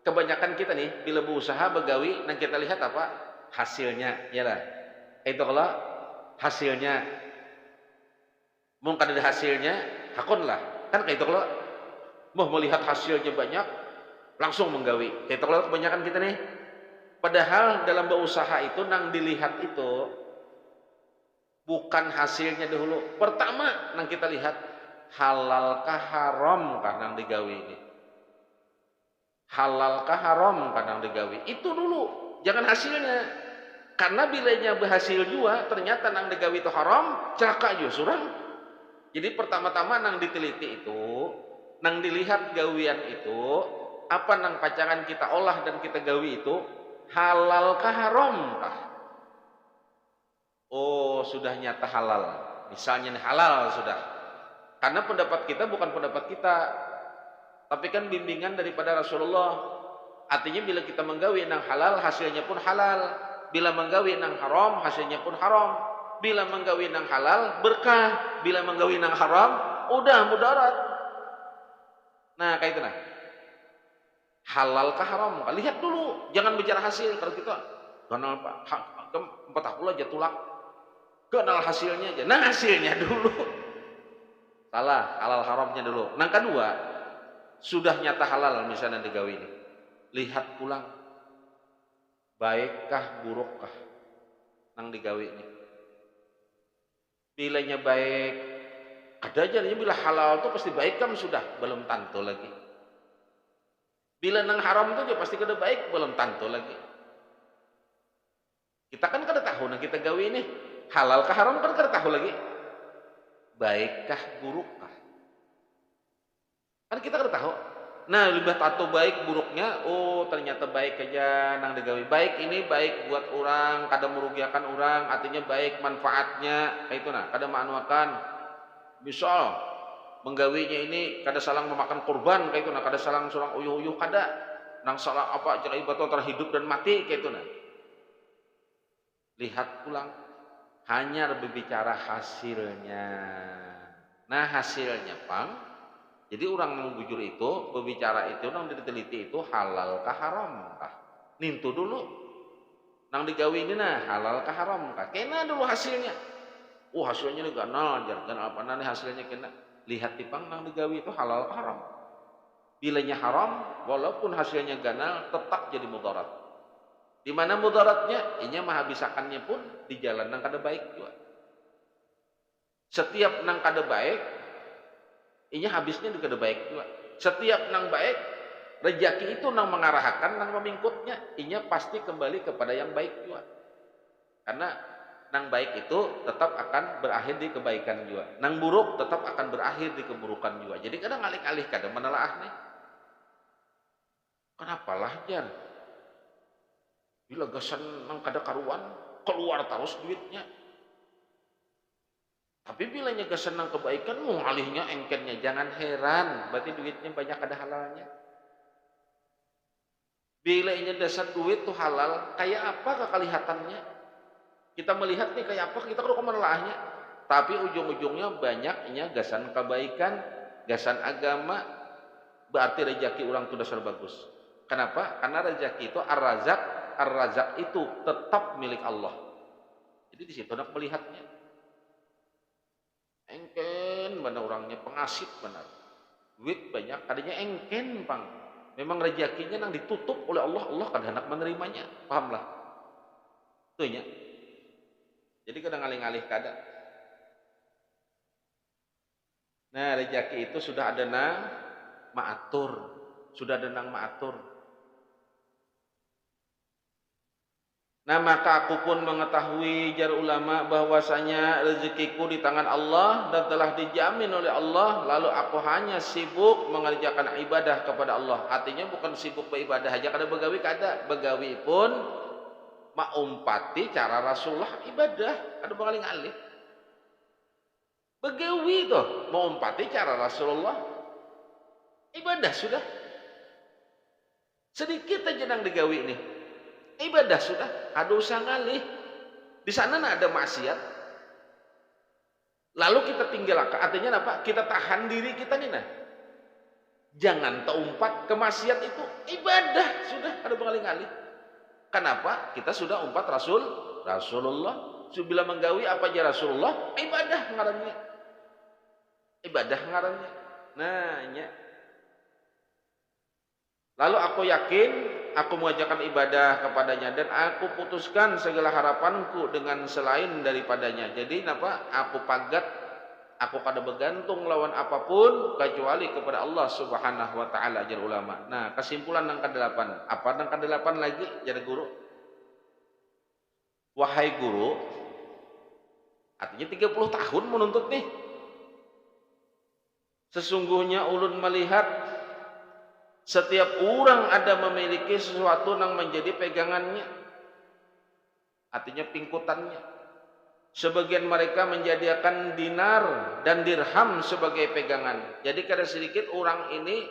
kebanyakan kita nih, bila berusaha begawi, dan kita lihat apa? Hasilnya, ya lah. Itu kalau hasilnya, mungkin ada hasilnya, hakun lah. Kan kayak itu kalau, mau melihat hasilnya banyak, langsung menggawi. Kayak itu kalau kebanyakan kita nih. Padahal dalam berusaha itu, nang dilihat itu, bukan hasilnya dahulu. Pertama, nang kita lihat, halalkah haram kadang digawi ini, halalkah haram kadang digawi itu dulu, jangan hasilnya. Karena bilanya berhasil juga ternyata nang digawi itu haram, celaka juga surang. Jadi pertama-tama nang diteliti itu, nang dilihat gawian itu, apa nang pacangan kita olah dan kita gawi itu halalkah haram kah? Oh sudah nyata halal, misalnya halal sudah. Karena pendapat kita bukan pendapat kita, tapi kan bimbingan daripada Rasulullah. Artinya bila kita menggawi nang halal, hasilnya pun halal. Bila menggawi nang haram, hasilnya pun haram. Bila menggawi nang halal, berkah. Bila menggawi nang haram, udah mudarat. Nah, kayak itu nah. Halal kah haram? Lihat dulu, jangan bicara hasil. Kalau kita kenal Pak, 40 aja tulak. Kenal hasilnya aja. Nah, hasilnya dulu. Salah, halal haramnya dulu. Nang kedua, sudah nyata halal misalnya digawi ini. Lihat pulang. Baikkah burukkah nang digawi ini. Bilanya baik, ada aja bila halal itu pasti baik kan sudah, belum tentu lagi. Bila nang haram itu juga pasti kada baik, belum tentu lagi. Kita kan kada tahu nang kita gawi ini halal kah haram kan kada tahu lagi. Baikkah burukkah? Kan kita kada tahu. Nah, lebih tahu baik buruknya, oh ternyata baik aja nang digawi. Baik ini baik buat orang, kada merugikan orang, artinya baik manfaatnya, kayak itu nah, kada manuakan. Misal menggawinya ini kada salang memakan korban, kayak itu nah, kada salang seorang uyuh-uyuh kada. Nang salah apa jarai batu antara hidup dan mati, kayak itu nah. Lihat pulang. Hanya berbicara hasilnya. Nah hasilnya pang. Jadi orang yang bujur itu berbicara itu, orang diteliti itu halal kah haram kah? Nintu dulu. Nang digawi ini nah halal kah haram kah? Kena dulu hasilnya. Hasilnya ini ganal, ganal apa nih hasilnya kena. Lihat tipang nang digawi itu halal kah haram. Bilanya haram, walaupun hasilnya ganal, tetap jadi mudarat. Di mana mudaratnya? Inya menghabisakannya pun di jalan nang kada baik juga. Setiap nang kada baik, inya habisnya di kada baik juga. Setiap nang baik, rejeki itu nang mengarahkan, nang memingkutnya, inya pasti kembali kepada yang baik juga. Karena nang baik itu tetap akan berakhir di kebaikan juga. Nang buruk tetap akan berakhir di keburukan juga. Jadi kadang alih-alih kadang menelaah nih. Kenapa lah Jan? Bila gasan nang kada karuan, keluar terus duitnya. Tapi bila gasan nang kebaikan, alihnya engkennya. Jangan heran, berarti duitnya banyak ada halalnya. Bila dasar duit tuh halal, kayak apa kekelihatannya? Kita melihat nih kayak apa, kita kalau menelaahnya. Tapi ujung-ujungnya banyaknya gasan kebaikan, gasan agama, berarti rezeki orang itu dasar bagus. Kenapa? Karena rezeki itu ar-razak itu tetap milik Allah. Jadi di situ nak melihatnya. Engken benar orangnya, pengasih benar. Duit banyak, tadinya engken pang. Memang rezekinya nang ditutup oleh Allah, Allah kan hendak menerimanya. Pahamlah? Itunya. Jadi kadang ngalih-ngalih kada. Nah, rezeki itu sudah ada nang maatur. Sudah ada nang maatur. Nah, maka aku pun mengetahui jar ulama bahwasanya rezekiku di tangan Allah dan telah dijamin oleh Allah, lalu aku hanya sibuk mengerjakan ibadah kepada Allah. Artinya bukan sibuk beribadah aja kada begawi kada, begawi pun maumpati cara Rasulullah ibadah, kada bakaling alih. Begawi tuh maumpati cara Rasulullah ibadah sudah. Sedikit aja nang digawi nih. Ibadah sudah, ada usah ngalih. Di sana ada maksiat. Lalu kita tinggalkan, artinya apa? Kita tahan diri kita nih nah. Jangan terumpat ke maksiat itu ibadah sudah, ada pengaling ngalih. Kenapa? Kita sudah umpat Rasulullah. Bila menggawi apa aja Rasulullah, ibadah ngarannya. Ibadah ngarannya. Nah, ya. Lalu aku yakin aku mengajarkan ibadah kepadanya dan aku putuskan segala harapanku dengan selain daripadanya. Jadi apa? Aku pagat, aku kada bergantung lawan apapun kecuali kepada Allah Subhanahu wa taala, jar ulama. Nah, kesimpulan yang ke-8. Apa yang ke-8 lagi jar guru? Wahai guru, artinya 30 tahun menuntut nih. Sesungguhnya ulun melihat setiap orang ada memiliki sesuatu yang menjadi pegangannya. Artinya pingkutannya. Sebagian mereka menjadikan dinar dan dirham sebagai pegangan. Jadi kada sedikit orang ini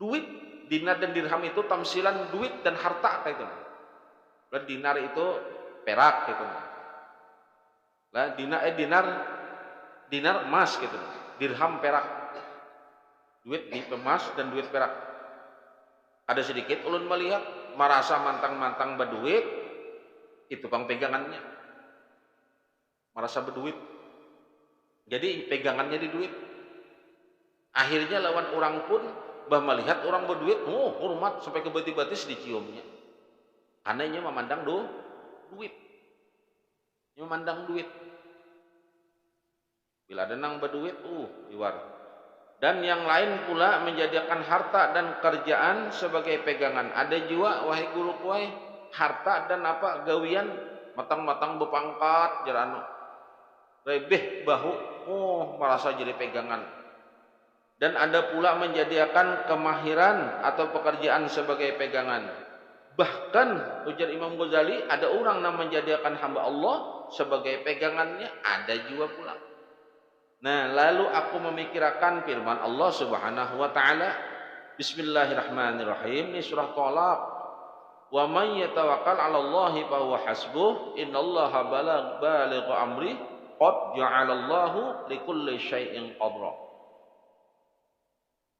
duit, dinar dan dirham itu tamsilan duit dan harta kayak itu. Dan dinar itu perak gitu. Lah dinar emas gitu. Dirham perak. Duit di emas dan duit perak. Ada sedikit ulun melihat merasa mantang-mantang berduit itu pang pegangannya. Merasa berduit. Jadi pegangannya di duit. Akhirnya lawan orang pun melihat orang berduit, hormat sampai ke bati-batis diciumnya. Karena ini memandang duit. Ini memandang duit. Bila ada nang berduit, liwar. Dan yang lain pula menjadikan harta dan kerjaan sebagai pegangan. Ada juga wahai guru kuai harta dan apa gawian matang-matang berpangkat jarano rebeh bahu merasa jadi pegangan. Dan ada pula menjadikan kemahiran atau pekerjaan sebagai pegangan. Bahkan ujar Imam Ghazali ada orang yang menjadikan hamba Allah sebagai pegangannya, ada juga pula. Nah, lalu aku memikirkan firman Allah Subhanahu wa taala. Bismillahirrahmanirrahim. Ini surah Thalaq. Wa may yatawakkal 'ala Allahi fa huwa hasbuh. Innallaha balighu amri. Qad ja'alallahu likulli syai'in qadra.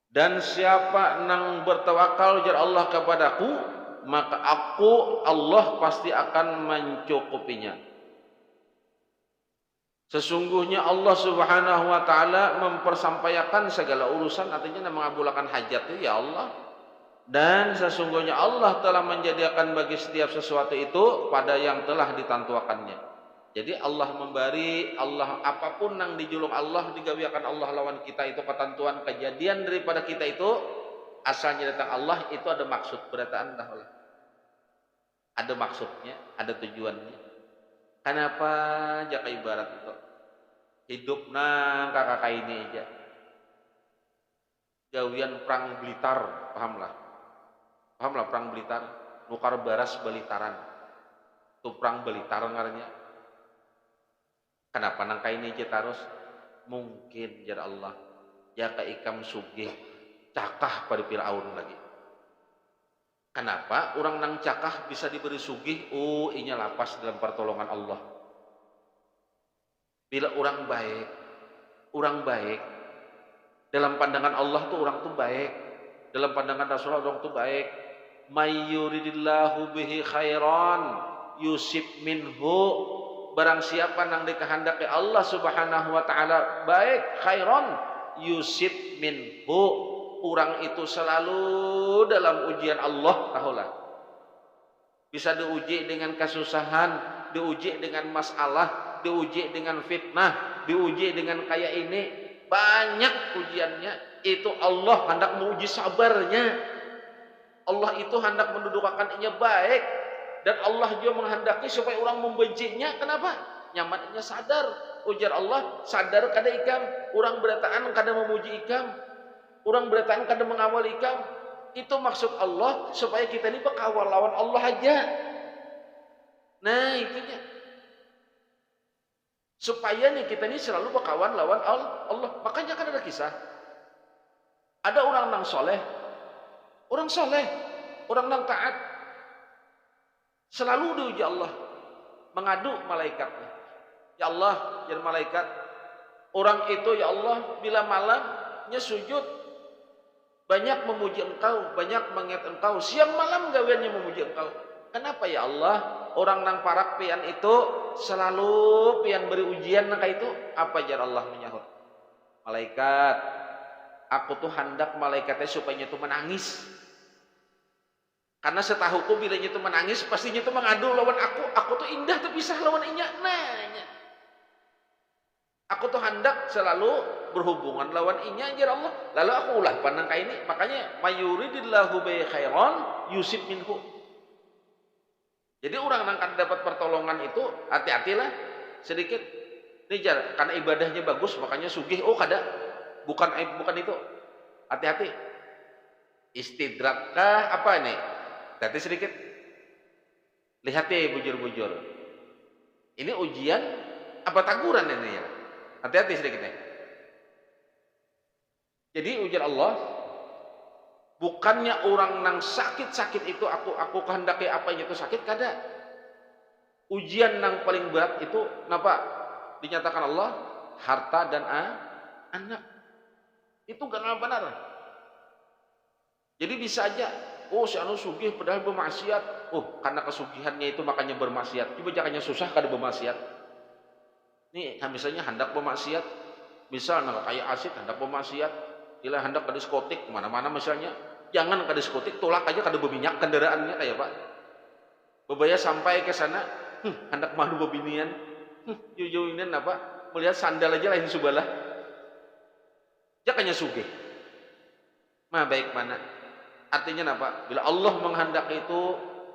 Dan siapa nang bertawakal jar Allah kepadaku, maka Allah pasti akan mencukupinya. Sesungguhnya Allah Subhanahu wa taala mempersampaikan segala urusan, artinya mengabulkan hajat itu ya Allah. Dan sesungguhnya Allah telah menjadikan bagi setiap sesuatu itu pada yang telah ditentukannya. Jadi Allah memberi, Allah apapun yang dijulung Allah, digawiakan Allah lawan kita itu ketentuan kejadian daripada kita itu asalnya datang Allah, itu ada maksud berataan dah Allah. Ada maksudnya, ada tujuannya. Kenapa jaka ibarat itu hidup nang kakak ini aja gawian perang Blitar, pahamlah perang Blitar, nukar baras Balitaran itu perang Blitar ngarannya. Kenapa nang ini aja terus mungkin jar Allah jaka ikam sugih cakah pada Firaun lagi. Kenapa orang nang cakah bisa diberi sugih? Oh, inya lapas dalam pertolongan Allah. Bila orang baik dalam pandangan Allah tuh orang tuh baik, dalam pandangan Rasulullah orang tuh baik. Mayyuridillahu bihi khairan yusib minhu. Barang siapa nang dikehendaki Allah Subhanahu wa taala baik, khairan yusib minhu. Orang itu selalu dalam ujian Allah, tahulah. Bisa diuji dengan kesusahan, diuji dengan masalah, diuji dengan fitnah, diuji dengan kayak ini. Banyak ujiannya. Itu Allah hendak menguji sabarnya. Allah itu hendak mendudukakan inya baik. Dan Allah juga menghendaki supaya orang membencinya. Kenapa? Nyamannya sadar. Ujar Allah, sadar kada ikam. Orang berataan kada memuji ikam. Orang berataan kada mengawal ikam. Itu maksud Allah supaya kita ini berkawal lawan Allah aja. Nah itunya. Supaya nih kita ini selalu berkawan lawan Allah. Makanya kan ada kisah. Ada orang nang soleh, orang nang taat. Selalu diuji Allah. Mengadu malaikatnya. Ya Allah, ya malaikat. Orang itu ya Allah bila malamnya sujud. Banyak memuji engkau, banyak mengingat engkau. Siang malam gawiannya memuji engkau. Kenapa ya Allah? Orang nang parak pian itu selalu pian beri ujian nang itu. Apa jar Allah menyahut? Malaikat, aku tuh hendak malaikatnya supaya itu menangis. Karena setahuku bila itu menangis pastinya itu mengadu lawan aku. Aku tuh indah terpisah lawan inya. Nanya. Aku tuh hendak selalu berhubungan lawan inya jar Allah. Lalu aku ulah pandang kayak ini. Makanya mayuridillahu bi khairan yusib minhu. Jadi orang yang akan dapat pertolongan itu hati-hatilah sedikit. Ini jar, karena ibadahnya bagus makanya sugih. Oh kada, bukan itu. Hati-hati. Istidrakkah apa ini? Hati sedikit. Lihat ya bujur-bujur. Ini ujian apa taguran ini ya? Hati-hati sedikit nih. Jadi ujar Allah, bukannya orang nang sakit-sakit itu aku kehendaki apa itu sakit kada. Ujian nang paling berat itu kenapa dinyatakan Allah harta dan anak. Itu gak benar. Jadi bisa aja, oh si anu sugih padahal bermaksiat. Oh, karena kesugihannya itu makanya bermaksiat. Coba jangannya susah kada bermaksiat. Nih, misalnya hendak bermaksiat, misalnya kayak asid hendak bermaksiat, gila hendak ke diskotik kemana-mana misalnya, jangan ke diskotik, tolak aja kada berminyak kendaraannya kayak Pak. Bebaya sampai ke sana, hendak madu bebinian, ini apa? Melihat sandal aja lain subalah, jangannya sugih. Mah baik mana? Artinya apa? Bila Allah menghendaki itu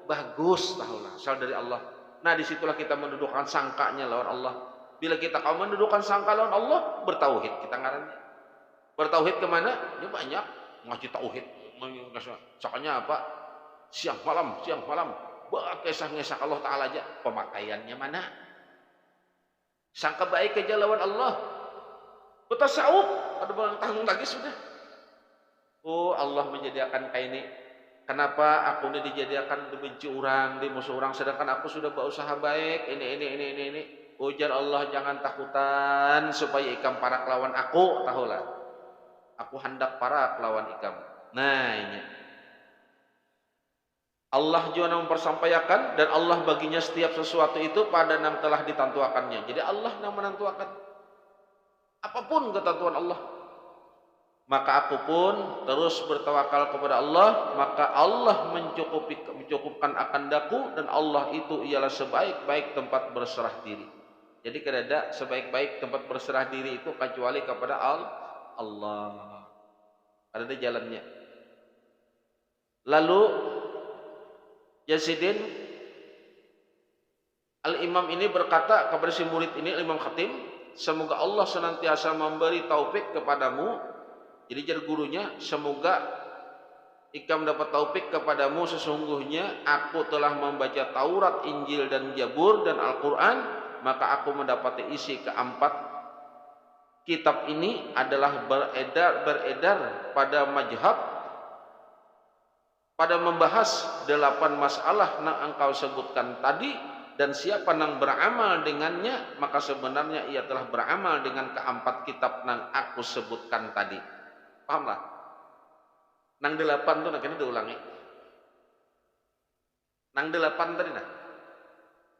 bagus, tahulah, asal dari Allah. Nah disitulah kita mendudukkan sangkanya lawan Allah. Bila kita kau mendudukkan sangka lawan Allah, bertauhid kita ngarannya. Bertauhid kemana? Ya banyak ngaji tauhid. Soalnya apa? Siang malam. Ngesah Allah Ta'ala aja. Pemakaiannya mana? Sangka baik aja lawan Allah. Bertasawuf. Ada tanggung lagi sudah. Oh Allah menjadikan kayak ini. Kenapa aku ini dijadikan dibenci orang, dimusuh orang, sedangkan aku sudah berusaha baik. Ini. Ujar Allah, jangan takutan supaya ikam parak lawan aku, tahulah. Aku hendak parak lawan ikam. Nah ini. Allah juga mempersampaikan dan Allah baginya setiap sesuatu itu pada nam telah ditentukannya. Jadi Allah yang menentukan apapun ketentuan Allah. Maka aku pun terus bertawakal kepada Allah, maka Allah mencukupkan akan daku, dan Allah itu ialah sebaik-baik tempat berserah diri. Jadi tidak sebaik-baik tempat berserah diri itu kecuali kepada Allah. Ada jalannya. Lalu Yazidin Al-Imam ini berkata kepada si murid ini, Imam Khatim, semoga Allah senantiasa memberi taufik kepadamu. Jadi jar gurunya, semoga ikam dapat taufik kepadamu, sesungguhnya aku telah membaca Taurat, Injil dan Zabur dan Al-Quran, maka aku mendapati isi keempat kitab ini adalah beredar pada mazhab, pada membahas 8 masalah yang engkau sebutkan tadi, dan siapa yang beramal dengannya maka sebenarnya ia telah beramal dengan keempat kitab yang aku sebutkan tadi. Pahamlah? Nang 8 tuh nak ini diulangi. Nang 8 tadi nah.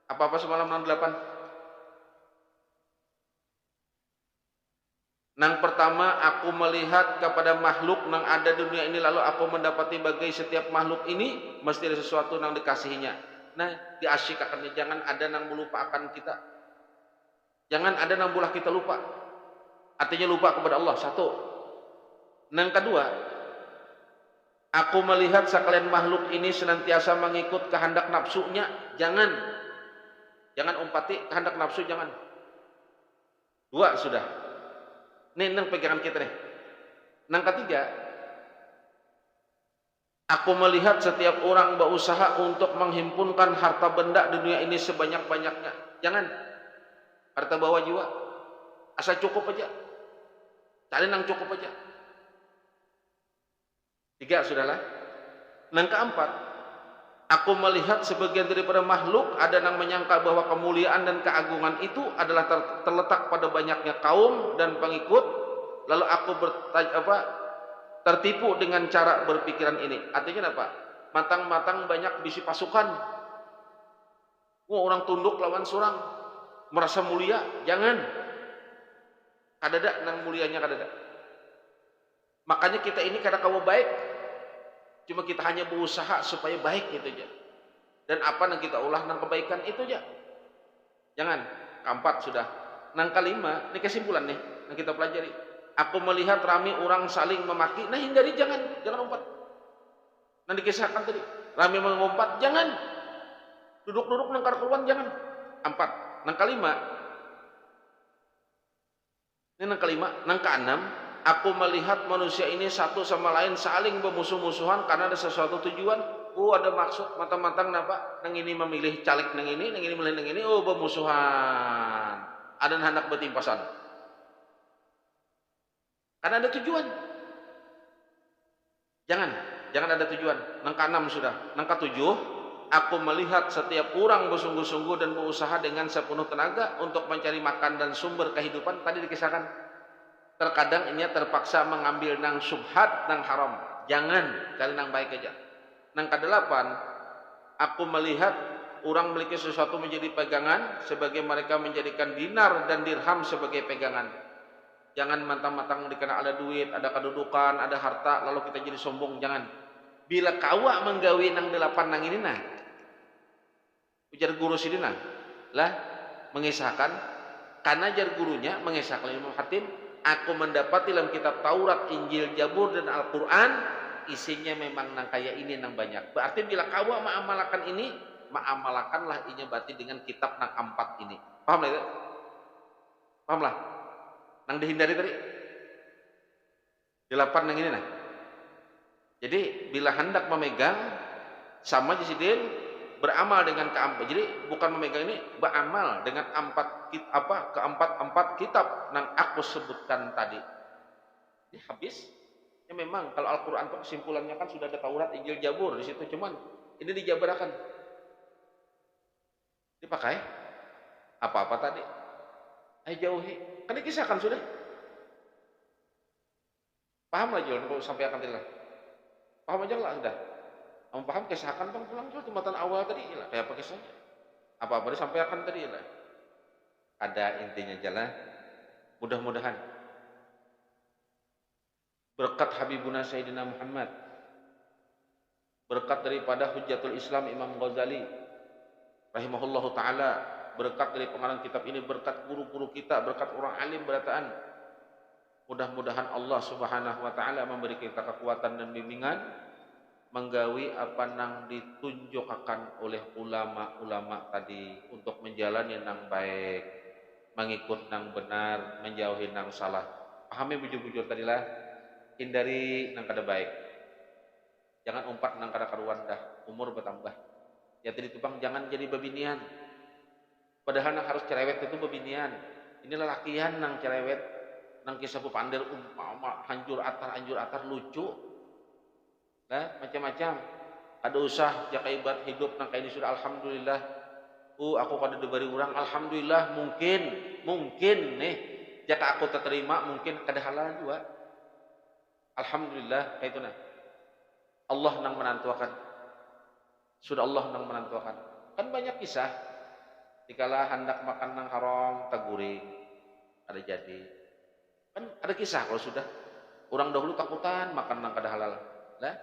Apa-apa semalam nang 8? Nang pertama, aku melihat kepada makhluk yang ada di dunia ini, lalu aku mendapati bagai setiap makhluk ini mesti ada sesuatu yang dikasihinya. Nah, diasyikakannya, jangan ada yang melupakan kita. Jangan ada yang boleh kita lupa. Artinya lupa kepada Allah. Satu. Yang kedua, aku melihat sekalian makhluk ini senantiasa mengikut kehendak nafsunya. Jangan umpati kehendak nafsu, jangan. 2 sudah. Ini yang pegangan kita nih. Yang ketiga, aku melihat setiap orang berusaha untuk menghimpunkan harta benda di dunia ini sebanyak-banyaknya. Jangan. Harta bawa jiwa. Asal cukup aja. Cari yang cukup aja. 3 sudahlah. Yang keempat, aku melihat sebagian daripada makhluk ada yang menyangka bahwa kemuliaan dan keagungan itu adalah terletak pada banyaknya kaum dan pengikut. Lalu aku tertipu dengan cara berpikiran ini. Artinya apa? Matang-matang banyak bisi pasukan. Orang tunduk lawan surang, merasa mulia. Jangan. Kadada nang mulianya kadada. Makanya kita ini kadang kamu baik, cuma kita hanya berusaha supaya baik gitu aja. Dan apa yang kita ulah nang kebaikan itu aja. Jangan. Keempat sudah. Nang kelima, ini kesimpulan nih yang kita pelajari. Aku melihat rame orang saling memaki. Nah, hindari, jangan umpat. Nang dikisahkan tadi, rame mengumpat, jangan. Duduk-duduk nang karuan, jangan. 4. Nang kelima. Ini nang kelima, nang keenam, aku melihat manusia ini satu sama lain saling bermusuh-musuhan karena ada sesuatu tujuan. Ada maksud, mata-matang napa? Nang ini memilih caleg nang ini memilih nang ini, bermusuhan. Ada hendak bertimpasan. Karena ada tujuan. Jangan ada tujuan. Nang keenam sudah. Nang ketujuh, aku melihat setiap orang bersungguh-sungguh dan berusaha dengan sepenuh tenaga untuk mencari makan dan sumber kehidupan. Tadi dikisahkan. Terkadang ini terpaksa mengambil nang subhat, nang haram. Jangan, cari nang baik aja. Nang kedelapan, aku melihat orang memiliki sesuatu menjadi pegangan, sebagai mereka menjadikan dinar dan dirham sebagai pegangan. Jangan mantang-mantang dikena ada duit, ada kedudukan, ada harta, lalu kita jadi sombong. Jangan. Bila kawa menggawi nang 8 nang ini nah, ujar guru sini nah, lah mengisahkan, karena jar gurunya mengisahkan Imam Khatim, aku mendapati dalam kitab Taurat, Injil, Zabur dan Al-Quran isinya memang nang kaya ini nang banyak. Berarti bila kawa ma'amalakan ini, ma'amalakanlah inya berarti dengan kitab nang 4 ini. Paham lah itu? Paham lah? Nang dihindari tadi 8 nang ini nah. Jadi bila hendak memegang sama Jisidin beramal dengan keempat. Jadi bukan memegang ini, beramal dengan keempat kitab yang aku sebutkan tadi. Ini habis. Ya memang kalau Al-Quran itu kesimpulannya kan sudah ada Taurat, Injil, Zabur di situ. Cuman ini dijabarkan. Dipakai apa-apa tadi. Ayo jauhi. Kan dikisahkan sudah. Paham lah Jul, sampai akan tidak. Paham aja lah sudah. Kamu paham kisahkan bang pulang dulu jembatan awal tadi lah. Kayak apa kisahnya? Apa-apa disampaikan tadi lah. Ada intinya jalan. Mudah-mudahan berkat Habibuna Sayyidina Muhammad, berkat daripada Hujjatul Islam Imam Ghazali rahimahullahu taala, berkat dari pengarang kitab ini, berkat guru-guru kita, berkat orang alim berataan. Mudah-mudahan Allah Subhanahu wa taala memberi kita kekuatan dan bimbingan menggawi apa nang ditunjukkan oleh ulama-ulama tadi untuk menjalani nang baik, mengikut nang benar, menjauhi nang salah. Pahami bujur-bujur tadilah, hindari nang kada baik. Jangan umpat nang kada karuan dah, umur bertambah. Ya tadi tupang jangan jadi babinian. Padahal nang harus cerewet itu babinian. Ini lelakian nang cerewet, nang kisah pepandir umpama hancur atar lucu. Nah, macam-macam. Ada usah jaka ibarat hidup nang kayak ini sudah alhamdulillah. Aku kada diberi orang alhamdulillah, mungkin nih jaka aku terterima mungkin kada halal juga. Alhamdulillah kayak itu nah. Allah nang menantuakan. Sudah Allah nang menantuakan. Kan banyak kisah. Dikala hendak makan nang haram taguri ada jadi. Kan ada kisah kalau sudah orang dahulu takutan makan nang kada halal. Lah,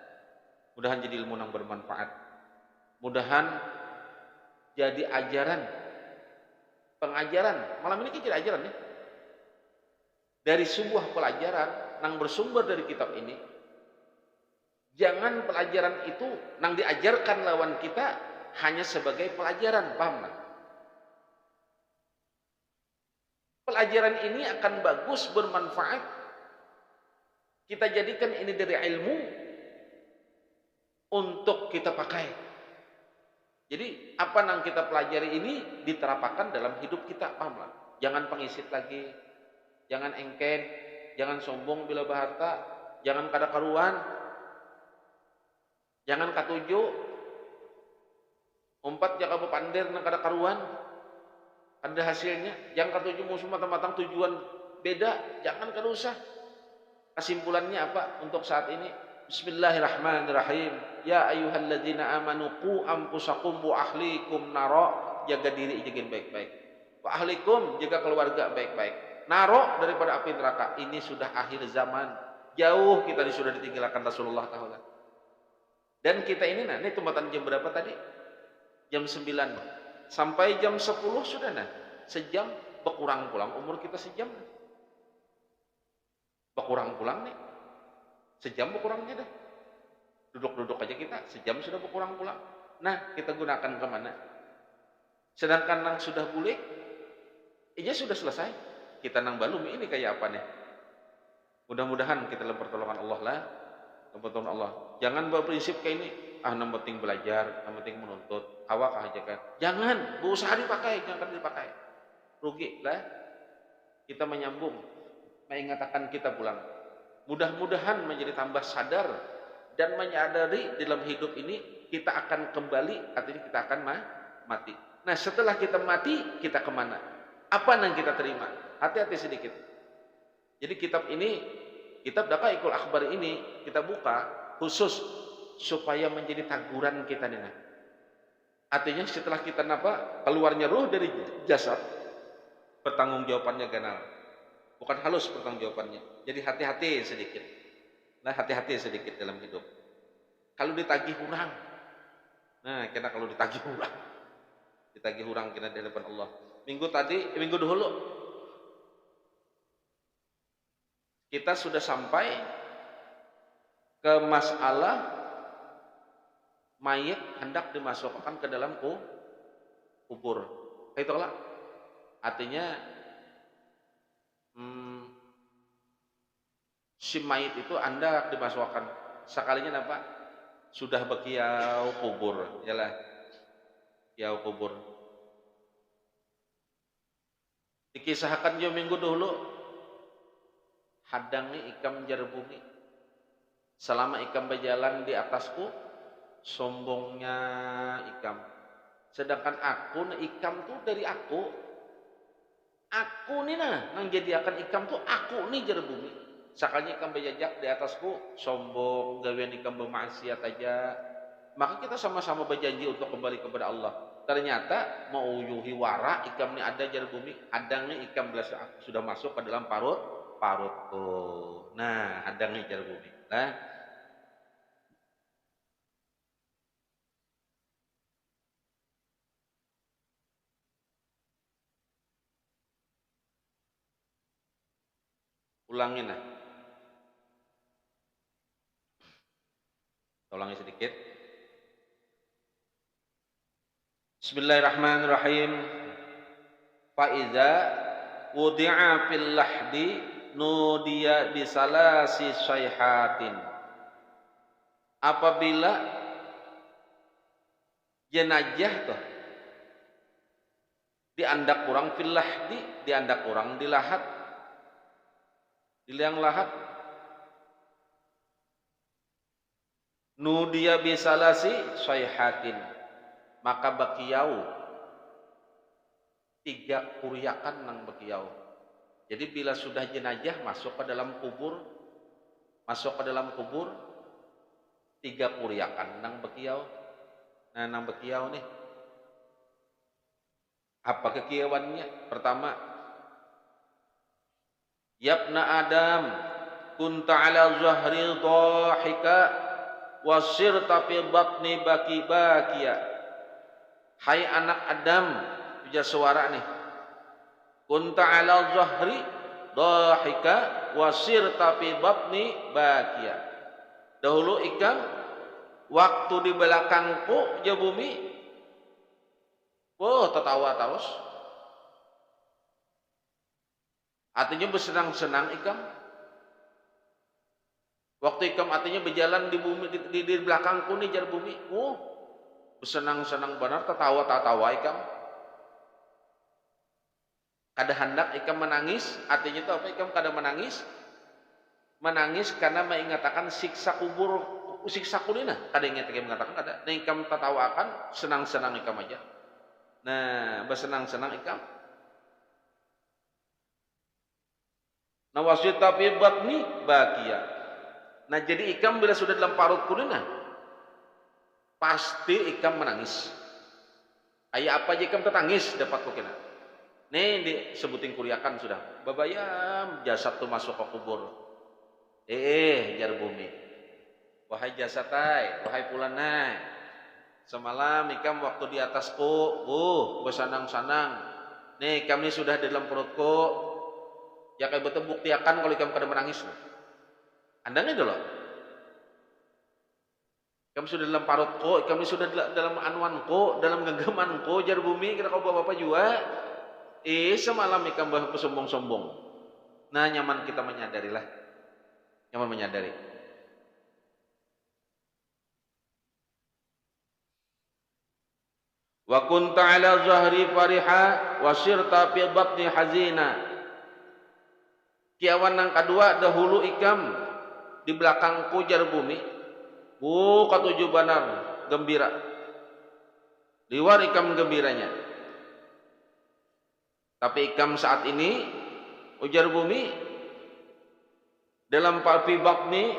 mudahan jadi ilmu nang bermanfaat. Mudahan jadi ajaran, pengajaran. Malam ini kita ajaran ya. Dari sebuah pelajaran nang bersumber dari kitab ini. Jangan pelajaran itu nang diajarkan lawan kita hanya sebagai pelajaran, paham? Pelajaran ini akan bagus, bermanfaat. Kita jadikan ini dari ilmu untuk kita pakai. Jadi apa yang kita pelajari ini diterapkan dalam hidup kita, paham lah? Jangan pengisit lagi, jangan engken, jangan sombong bila berharta, jangan kada karuan, jangan katuju, umpat jaka bepandir nang kada karuan, ada hasilnya. Jangan katuju musuh matang-matang tujuan beda, jangan kada usah. Kesimpulannya apa untuk saat ini? Bismillahirrahmanirrahim. Ya ayyuhalladzina amanu qu anfusakum wa ahlikum naro. Jaga diri jagain baik-baik. Wa ahlikum jaga keluarga baik-baik. Naro daripada api neraka. Ini sudah akhir zaman. Jauh kita sudah ditinggalkan Rasulullah taala. Dan kita ini nah, ini tempatan jam berapa tadi? Jam 9. Sampai jam 10 sudah nah. Sejam berkurang pulang umur kita sejam. Berkurang pulang nih. Sejam berkurangnya dah. Duduk-duduk aja kita, sejam sudah berkurang pulang. Nah, kita gunakan kemana? Sedangkan nang sudah bulik, ini sudah selesai. Kita nang balum ini kayak apa nih? Mudah-mudahan kita dalam pertolongan Allah lah. Dalam pertolongan Allah. Jangan berprinsip kayak ini. Nang penting belajar, nang penting menuntut. Awak aja kan. Jangan, berusaha dipakai, jangan dipakai. Rugi lah. Kita menyambung, mengatakan kita pulang. Mudah-mudahan menjadi tambah sadar dan menyadari dalam hidup ini kita akan kembali, artinya kita akan mati. Nah setelah kita mati, kita kemana? Apa yang kita terima? Hati-hati sedikit. Jadi kitab ini, kitab Daqaiqul Akhbar ini kita buka khusus supaya menjadi taguran kita nih. Artinya setelah kita keluarnya ruh dari jasad, pertanggungjawabannya ganal. Bukan halus pertanggungjawabannya. Jadi hati-hati sedikit. Nah, hati-hati sedikit dalam hidup. Kalau ditagih hurang. Nah, kena kalau ditagih hurang. Ditagih hurang kena di hadapan Allah. Minggu dahulu kita sudah sampai ke masalah mayit hendak dimasukkan ke dalam kubur. Itulah. Artinya si mayit itu Anda dimasukkan sekalinya apa? Sudah bekiau kubur, yalah. Kiau kubur. Dikisahkan jauh minggu dahulu hadangi ikam jar bumi. Selama ikam berjalan di atasku, sombongnya ikam. Sedangkan aku, ikam tuh dari aku. Aku nih nang jadiakan ikam tuh aku nih jar bumi. Sakanya ikam berjajak di atasku, sombong, gawian ikam bermaksiat aja. maka kita sama-sama berjanji untuk kembali kepada Allah. Ternyata mau yuhi wara ikam ni ada jar bumi, hadangnya ikam sudah masuk ke dalam parut tuh. Nah, hadangnya jar bumi. Nah, ulangin lah. Ulangi sedikit. Bismillahirrahmanirrahim. Faiza wudi'a fil lahdi nudiya bisalasi syaihatin. Apabila jenajah tuh diandak orang fil lahdi, diandak orang di lahat, di liang lahat, nudiya bisalasi syaihatin, maka bakiyau 3 kuriakan nang bakiyau. Jadi bila sudah jenajah masuk ke dalam kubur, 3 kuriakan nang bakiyau. Nah, nang bakiyau nih apa kekiawannya? Pertama, yabna Adam kunta ala zahri dhahika wasirta fi batni bakiya. Hai anak Adam, puja suara nih. Kunta ala zahri dhahika wasirta fi batni bakiya. Dahulu ikam waktu di belakangku ya bumi, tertawa terus. Artinya bersenang-senang ikam. Waktu ikam artinya berjalan di bumi, di belakangku nih jar bumi. Bersenang-senang benar, tertawa ikam. Kada hendak ikam menangis, artinya itu apa? Ikam kada menangis. Menangis karena mengatakan siksa kubur, siksa kulina. Kada ingat ikam mengatakan ada. Nah, ikam tertawakan, senang-senang ikam aja. Nah, bersenang-senang ikam. Nah, wasita fi batni bakia. Nah, jadi ikam bila sudah dalam parut kulina, pasti ikam menangis. Ayah apa aja ikam tertangis dapat kukina. Nih disebutin kuriakan sudah. Babayam jasad tuh masuk ke kubur. Jar bumi. Wahai jasadai, wahai pulanai. Semalam ikam waktu di atasku, bersanang-sanang. Nih kami sudah di dalam perutku. Ya kayak betul buktiakan kalau ikam kada menangis. Andangnya dulu. Kami sudah dalam parutku, kami sudah dalam anuanku, dalam genggamanku, jar bumi, kira kau bapak juga. Semalam ikam bersombong-sombong. Nah, nyaman kita menyadarilah. Nyaman menyadari. Wa kunta ala zahri fariha wa sirta fi batni hazina. Kiawan yang kedua, dahulu ikam di belakangku jar bumi. Katuju banar gembira. Liwar ikam gembiranya. Tapi ikam saat ini ujar bumi dalam palpi bakni,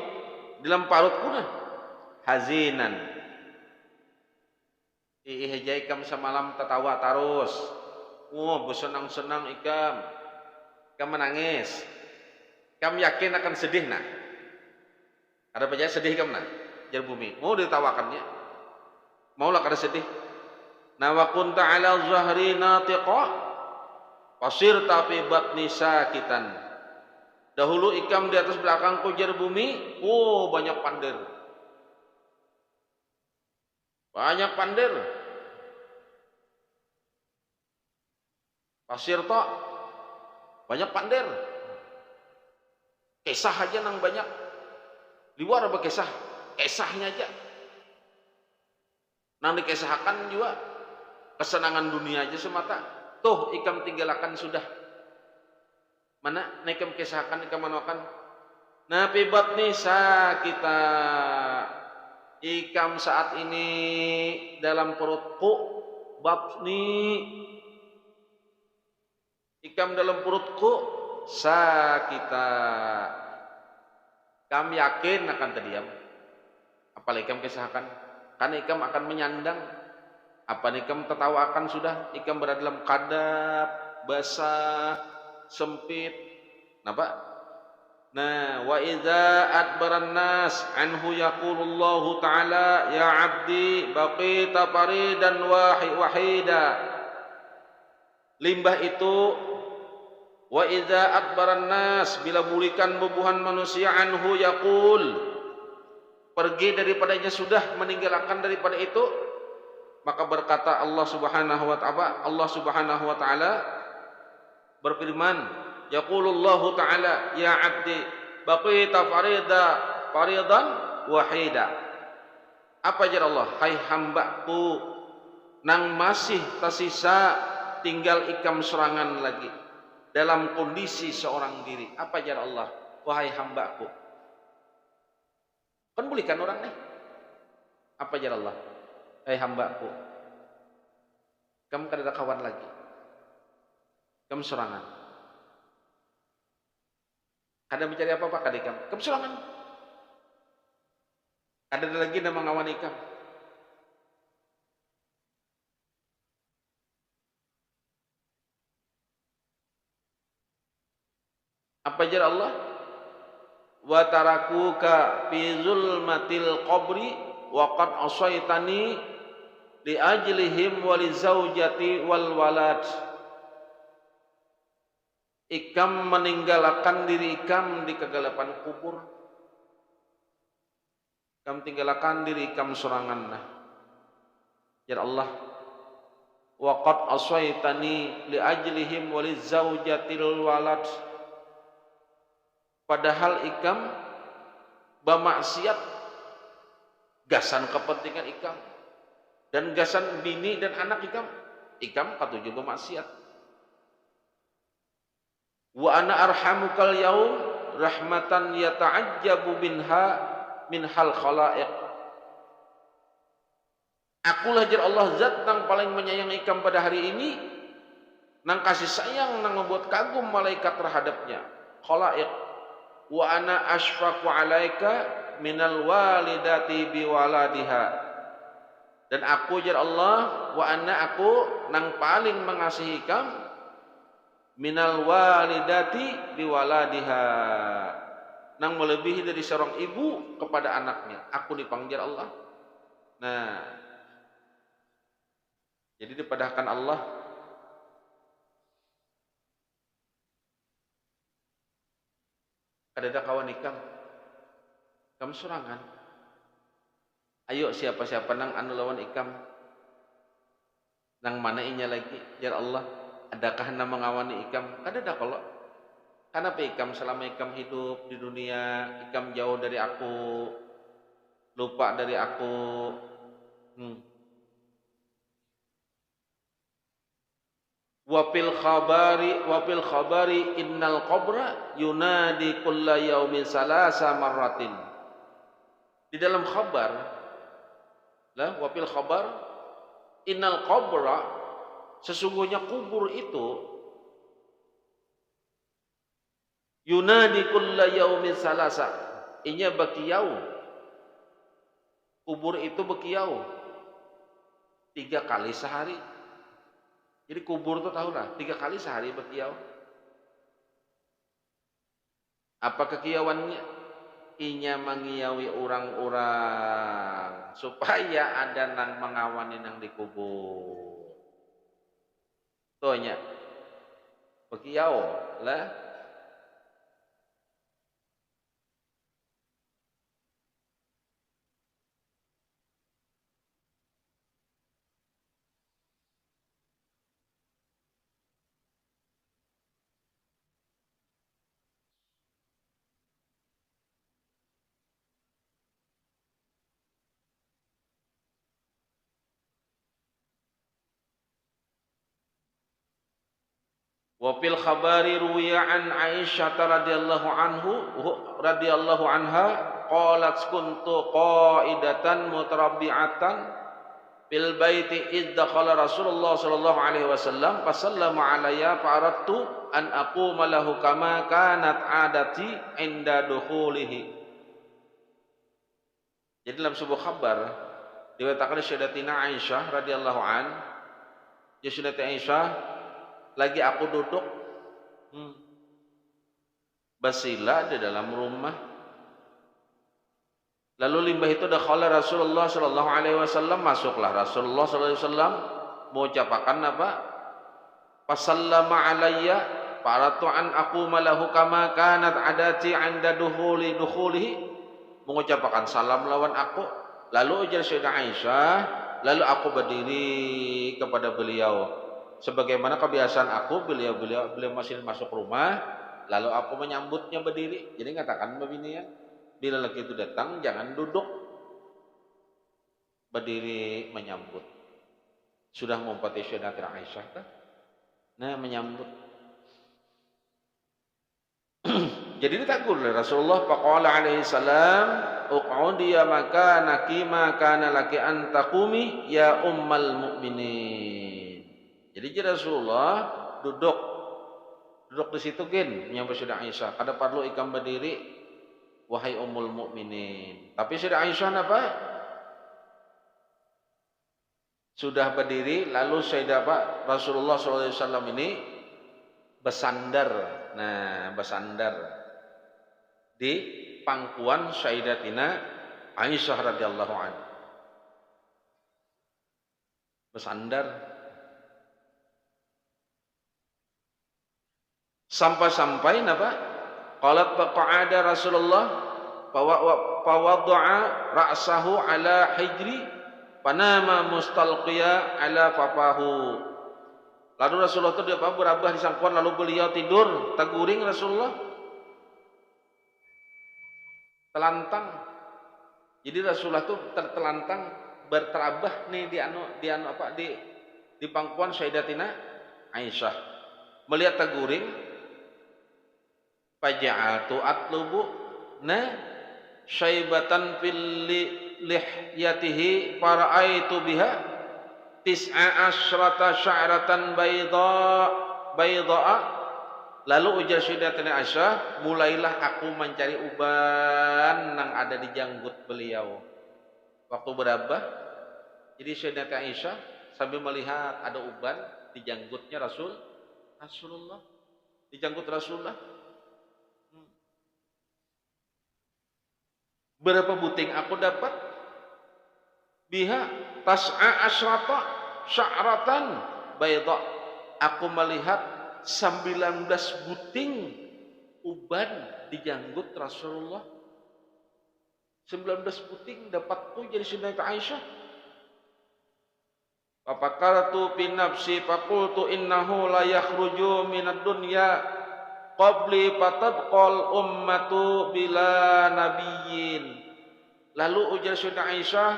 dalam parut kuna hazinan. Ihja ikam semalam tertawa terus. Bersenang-senang ikam. Ikam menangis. Ikam yakin akan sedih nah. Ada percaya sedih ikam nah. Jar bumi. Mau ditawakannya. Maulah kada sedih. Nah, wa kunta ala zahri natiqa. Pasir tapi batni sakitan. Dahulu ikam di atas belakangku jar bumi, banyak pandir. Banyak pandir. Pasir tok banyak pandir. Kisah aja nang banyak. Liwar apa kisah? Kisahnya aja. Nang dikisahkan juga kesenangan dunia aja semata. Tuh ikam tinggalkan sudah. Mana ikam kisahkan, ikam manakan. Nah, pibat nisa kita. Ikam saat ini dalam perutku batni. Ikam dalam perutku sakita. Kami yakin akan terdiam. Apalagi ikam kisahkan. Karena ikam akan menyandang. Apa ikam tertawakan sudah? Ikam berada dalam kadap, basah, sempit. Kenapa? Nah, wa idza adbaran nas anhu yaqulullahu ta'ala ya 'abdi baqita faridan wahida. Limbah itu wa idza adbaran nas, bila bulikan bebuhan manusia anhu yaqul, pergi daripadanya, sudah meninggalkan daripada itu, maka berkata Allah Subhanahu wa taala berfirman, yaqulullahu ta'ala ya 'abdi baqita faridan wahida. Apa jar Allah? Hai hambaku, nang masih tersisa tinggal ikam serangan lagi dalam kondisi seorang diri. Apa jar Allah? Wahai hambaku, kan bulikan orang nih. Apa jar Allah? Hai hambaku, kamu kada ada kawan lagi, kamu serangan. Kada mencari apa-apa kada ikam, kamu serangan. Kada ada lagi nama ngawan ikam. Apa jar Allah? Wa tarakuka fi zulmatil qabri wa qad asaitani li ajlihim wa li zaujati wal walad. Ikam meninggalkan diri ikam di kegelapan kubur. Ikam tinggalkan diri ikam serangan. Ya Allah, wa qad asaitani li ajlihim wa li zaujatil walad. Padahal ikam bermaksiat gasan kepentingan ikam dan gasan bini dan anak ikam katuju bermaksiat. Wa ana arhamukal yaum rahmatan yata'ajjabu min hal khalaiq. Akulah jar Allah zat nang paling menyayang ikam pada hari ini, nang kasih sayang, nang membuat kagum malaikat terhadapnya, khalaiq. Wa ana asfaqu alaika minal walidati biwaladiha. Dan aku jar Allah, wa ana aku nang paling mengasihi ikam minal walidati biwaladiha, nang melebihi dari seorang ibu kepada anaknya. Aku dipanggil Allah. Nah, jadi dipadahkan Allah. Ada kawan ikam, kamu serangan. Ayo siapa-siapa nang anu lawan ikam, nang mana inya lagi jar Allah. Adakah nama mengawani ikam? Kada ada kalau. Kenapa ikam selama ikam hidup di dunia, ikam jauh dari aku, lupa dari aku. Wa fil khabari innal qabra yunadi kulla yaumin salasa marratin. Di dalam khabar, lah wa fil khabar innal qabra, sesungguhnya kubur itu yunadi kulla yaumin salasa, inya bakiyau. Kubur itu bakiyau 3 kali sehari. Jadi kubur itu tahu lah 3 kali sehari bakiyau. Apa kekiawannya? Inya mengiyawi orang-orang supaya ada nang mengawani nang dikubur. Tonya bakiyau lah. Wa fil khabari ruwiya an Aisyah radhiyallahu anha qalat kuntu qaidatan mutarabbi'atan fil baiti id dakhala Rasulullah sallallahu alaihi wasallam fasallama alayya fa aradtu an aquma lahu kama kanat adati inda dukhulihi. Jadi dalam sebuah kabar Diwetakan Sayyidatina Aisyah radhiyallahu an, ya Sayyidatina Aisyah lagi aku duduk basila di dalam rumah. Lalu limbah itu dakhala Rasulullah sallallahu alaihi wasallam, masuklah Rasulullah sallallahu alaihi wasallam mengucapkan apa? Fasallama alayya faratu an aquma lahu kama kanat adati 'inda dukhulihi, mengucapkan salam lawan aku. Lalu ujar Sayyidah Aisyah, lalu aku berdiri kepada beliau sebagaimana kebiasaan aku, beliau masih masuk rumah, lalu aku menyambutnya berdiri. Jadi katakan begini ya, bila lagi itu datang jangan duduk, berdiri menyambut. Sudah mengumpati Sayyidatina Aisyah kan? Nah, menyambut. Jadi ditegur oleh Rasulullah, faqala alaihi salam, uq'udi ya makanaki ma kana laki an taqumi ya ummal mukminin. Jadi Rasulullah duduk di situ gen menyambut Sayyidah Aisyah. Kada perlu ikam berdiri wahai ummul mukminin. Tapi Sayyidah Aisyah apa? Sudah berdiri, lalu Sayyidah Rasulullah SAW ini bersandar. Nah, bersandar di pangkuan Sayyidatina Aisyah radhiyallahu anha. Bersandar. Sampai-sampai apa? Qalat faqa'ada Rasulullah fawadda'a ra'sahu ala hijri panama mustalqiya ala fafahu. Lalu Rasulullah itu dia berabah di sangkuan, lalu beliau tidur teguring Rasulullah telantang. Jadi Rasulullah itu tertelantang berterabah nih di pangkuan Sayyidatina Aisyah. Melihat teguring, faja'atu atlubu syaibatan fil lihyatihi fara'aitu biha tis'a asyrata sya'ratan bayda'a. Lalu ujar Sayyidatina Aisyah, mulailah aku mencari uban yang ada di janggut beliau waktu berabah. Jadi Sayyidatina Aisyah sambil melihat ada uban di janggutnya Rasulullah, di janggut Rasulullah. Berapa buting aku dapat? Biha tas'a asyrata sya'ratan bayda. Aku melihat 19 buting uban di janggut Rasulullah. 19 buting dapatku jadi Sayyidatina Aisyah. Fafakartu fi nafsi faqultu innahu la yakhruju minad dunya qabli fatabqal ummatu bila nabiyyin. Lalu ujar Sayyidatina Aisyah,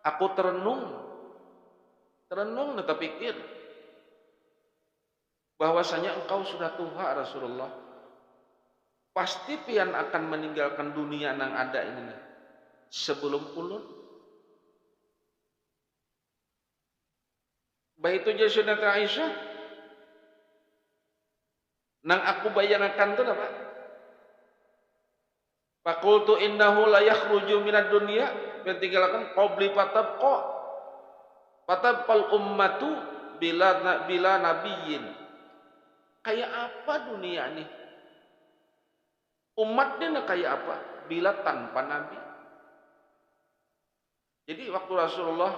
aku terenung dan terpikir bahwasanya engkau sudah tua Rasulullah. Pasti pian akan meninggalkan dunia yang ada ini sebelum ulun. Baik itu jadi Sayyidatina Aisyah. Nang aku bayangkan itu apa? Faqultu innahu la yakhruju minad dunya, meninggalkan qabli fatabqal ummatu bila nabiyyin. Kayak apa dunia ini? Umatnya kayak apa? Bila tanpa nabi. Jadi waktu Rasulullah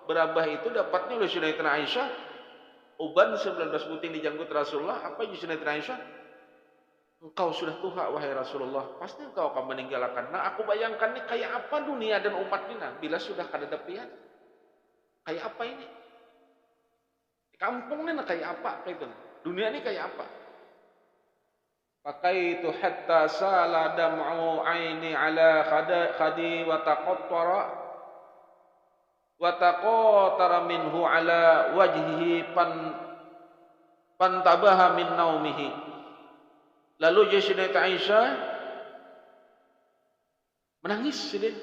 berabah itu dapatnya oleh Sayyidatina Aisyah uban 19 buting di janggut Rasulullah. Apa yang Sayyidatina Aisyah? Engkau sudah tua wahai Rasulullah, pasti engkau akan meninggalkan. Nah, aku bayangkan nih kayak apa dunia dan umat ini bila sudah kada tepian. Kayak apa ini? Kampung ini kayak apa kayak itu? Dunia ini kayak apa? Pakaitu hatta sala dam'u aini ala khadi wa taqattara minhu ala wajhihi pantabaha min naumihi. Lalu Sayyidatina Aisyah menangis sedih.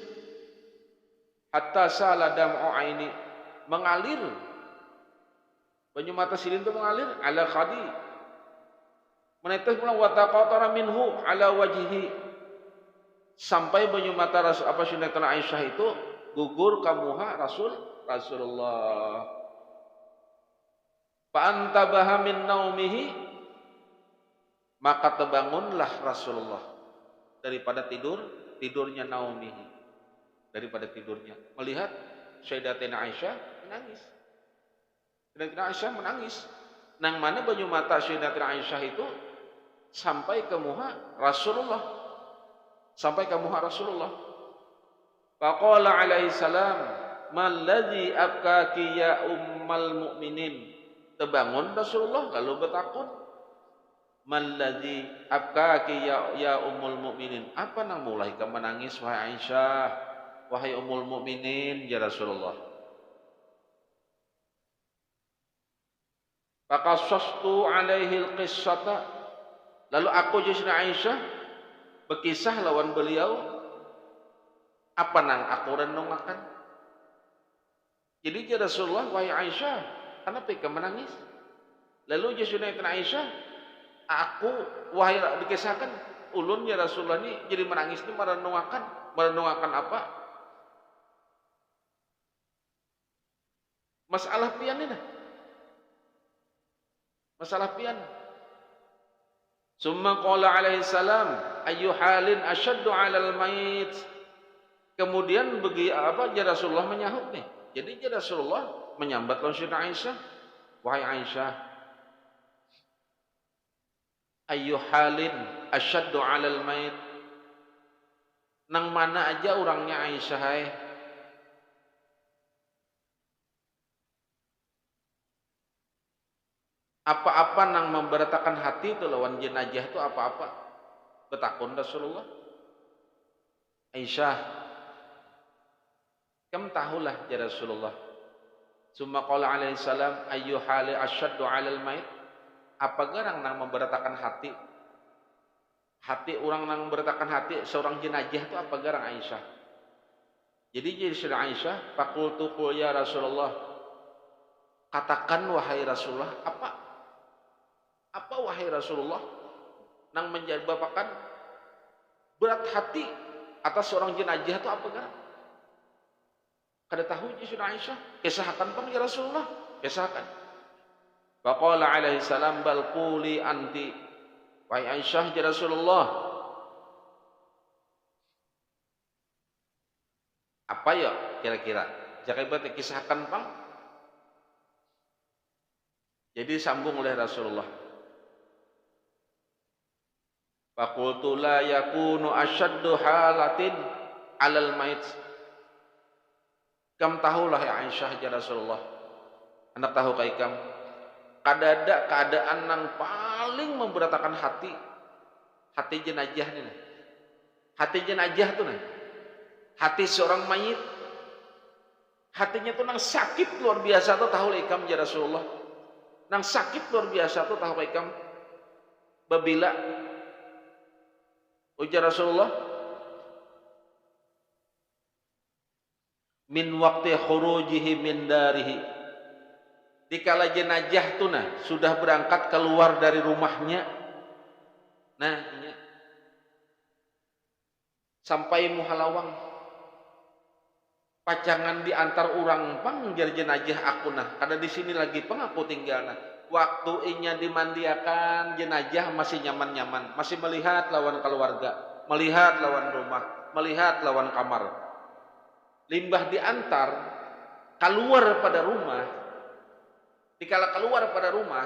Hatta sala dam'u aini, mengalir. Banyu mata silin itu mengalir ala khadi. Menetes pula wa taqattara minhu ala wajhihi. Sampai banyu mata Sayyidatina Aisyah itu gugur kamuha Rasulullah. Fa antabaha min naumihi, maka terbangunlah Rasulullah daripada tidurnya naumihi, daripada tidurnya, melihat Sayyidatina Aisyah menangis. Sayyidatina Aisyah menangis. Nang mana banyu mata Sayyidatina Aisyah itu sampai ke muha Rasulullah. Sampai ke muha Rasulullah. Faqala alaihi salam, "Malladzi abkaki ya ummal mu'minin?" Terbangun Rasulullah lalu bertakun, "Malladzi abkaki ya ummul mu'minin?" Apa nang mulai kamu menangis wahai Aisyah, wahai ummul mu'minin ya Rasulullah? Faqassastu alaihi alqissata, lalu aku jadi Aisyah berkisah lawan beliau apa nang aku renungakan. Jadi ya Rasulullah, wahai Aisyah, kenapa kamu menangis? Lalu jadi Aisyah, aku wahai dikisahkan ulun ya Rasulullah ini jadi menangis ini merenungakan apa? Masalah pian ini. Masalah pian. Summa qala alaihi salam, ayu halin asyaddu 'alal mayit. Kemudian bagi apa ya Rasulullah menyahut nih. Jadi ya Rasulullah menyambat lawan Aisyah, wahai Aisyah, ayu halin asyaddu 'alal mayit. Nang mana aja orangnya Aisyah hai. Apa-apa nang memberatakan hati itu lawan jenazah itu apa-apa. Betakun Rasulullah. Aisyah, kamu tahulah ya Rasulullah. Summa qala alaihi salam, ayyu hali asyaddu 'alal mayit. Apa garang nang memberatakan hati? Hati orang nang memberatakan hati seorang jenazah itu apa garang Aisyah? Jadi Aisyah, faqultu qul ya Rasulullah. Katakan wahai Rasulullah, apa wahai Rasulullah nang menyebabkan berat hati atas seorang jenazah itu apa kan? Kada tahu sudah Aisyah, kisahkan pun ya Rasulullah, kisahkan. Faqala alaihi salam, bal quli anti, wahai Aisyah ya Rasulullah. Apa ya kira-kira? Jangan kisahkan pang. Jadi sambung oleh Rasulullah. Faqultu la yakunu asyaddu halatin 'alal mayit. Kam tahulah ya Aisyah ya Rasulullah. Anak tahu kai kam. Kadada keadaan nang paling memberatakan hati jenazah ni. Hati jenazah tu nah. Hati seorang mayit. Hatinya tu nang sakit luar biasa tu tahu ikam ya Rasulullah. Nang sakit luar biasa tu tahu ikam. Babila ujar Rasulullah, min waqti khurujihi min darihi, dikala jenazah tu nah sudah berangkat keluar dari rumahnya, nah ini sampai muhalawang pacangan diantar orang pang jar jenazah aku nah kada di sini lagi pang aku tinggal nah. Waktu inya dimandiakan jenazah masih nyaman-nyaman, masih melihat lawan keluarga, melihat lawan rumah, melihat lawan kamar. Limbah diantar keluar pada rumah, dikala keluar pada rumah,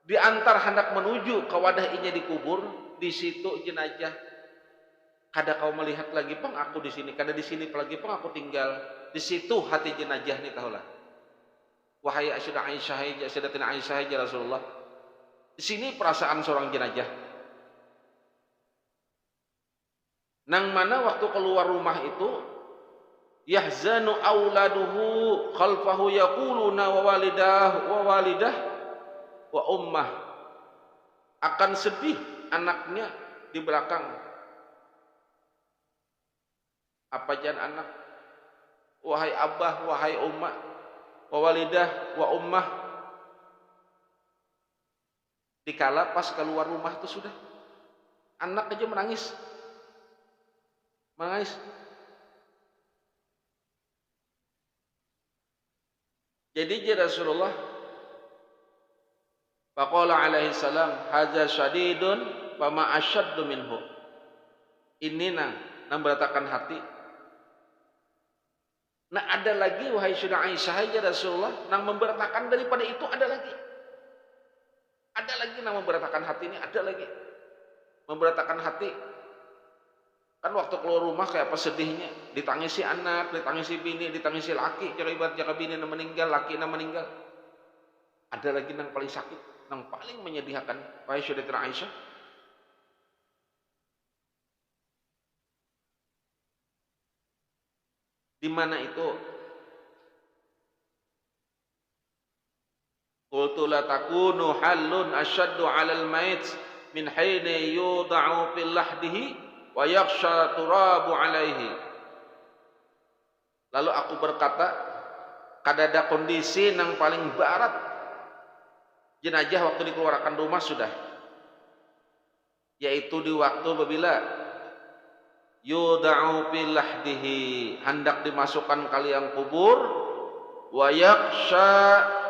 diantar hendak menuju ke wadah inya dikubur, di situ jenazah. Kada kau melihat lagi pang aku di sini, kada di sini lagi pang aku tinggal. Di situ hati jenazah ni tahulah. Wahai Sayyidatina Aisyah ya Rasulullah. Di sini perasaan seorang jenazah. Nang mana waktu keluar rumah itu yahzanu auladuhu khalfahu yaquluna wa walidah wa ummah. Akan sedih anaknya di belakang. Apa jan anak? Wahai abah, wahai ummah. Wa walidah wa ummah. Dikala pas keluar rumah itu sudah anak aja menangis Jadi Rasulullah faqala alaihi salam hadza syadidun fama asyaddu minhu. Ini nang beratakan hati. Nah ada lagi wahai Sayyidah Aisyah ya Rasulullah nang memberatakan daripada itu ada lagi. Ada lagi nang memberatakan hati ini ada lagi. Memberatakan hati. Kan waktu keluar rumah kayak apa sedihnya, ditangisi anak, ditangisi bini, ditangisi laki, cara ibarat jaga bini na meninggal, laki na meninggal. Ada lagi nang paling sakit, nang paling menyedihkan, wahai Sayyidatina Aisyah. Di mana itu? Qultu la takunu halun asyaddu 'alal mait min hini yud'u fil lahdihi wa yakhsha turabu alaihi. Lalu aku berkata, kadada kondisi yang paling barat jenazah waktu dikeluarkan rumah sudah, yaitu di waktu apabila yud'u fil lahdihi, hendak dimasukkan ke liang kubur, wa yakhsha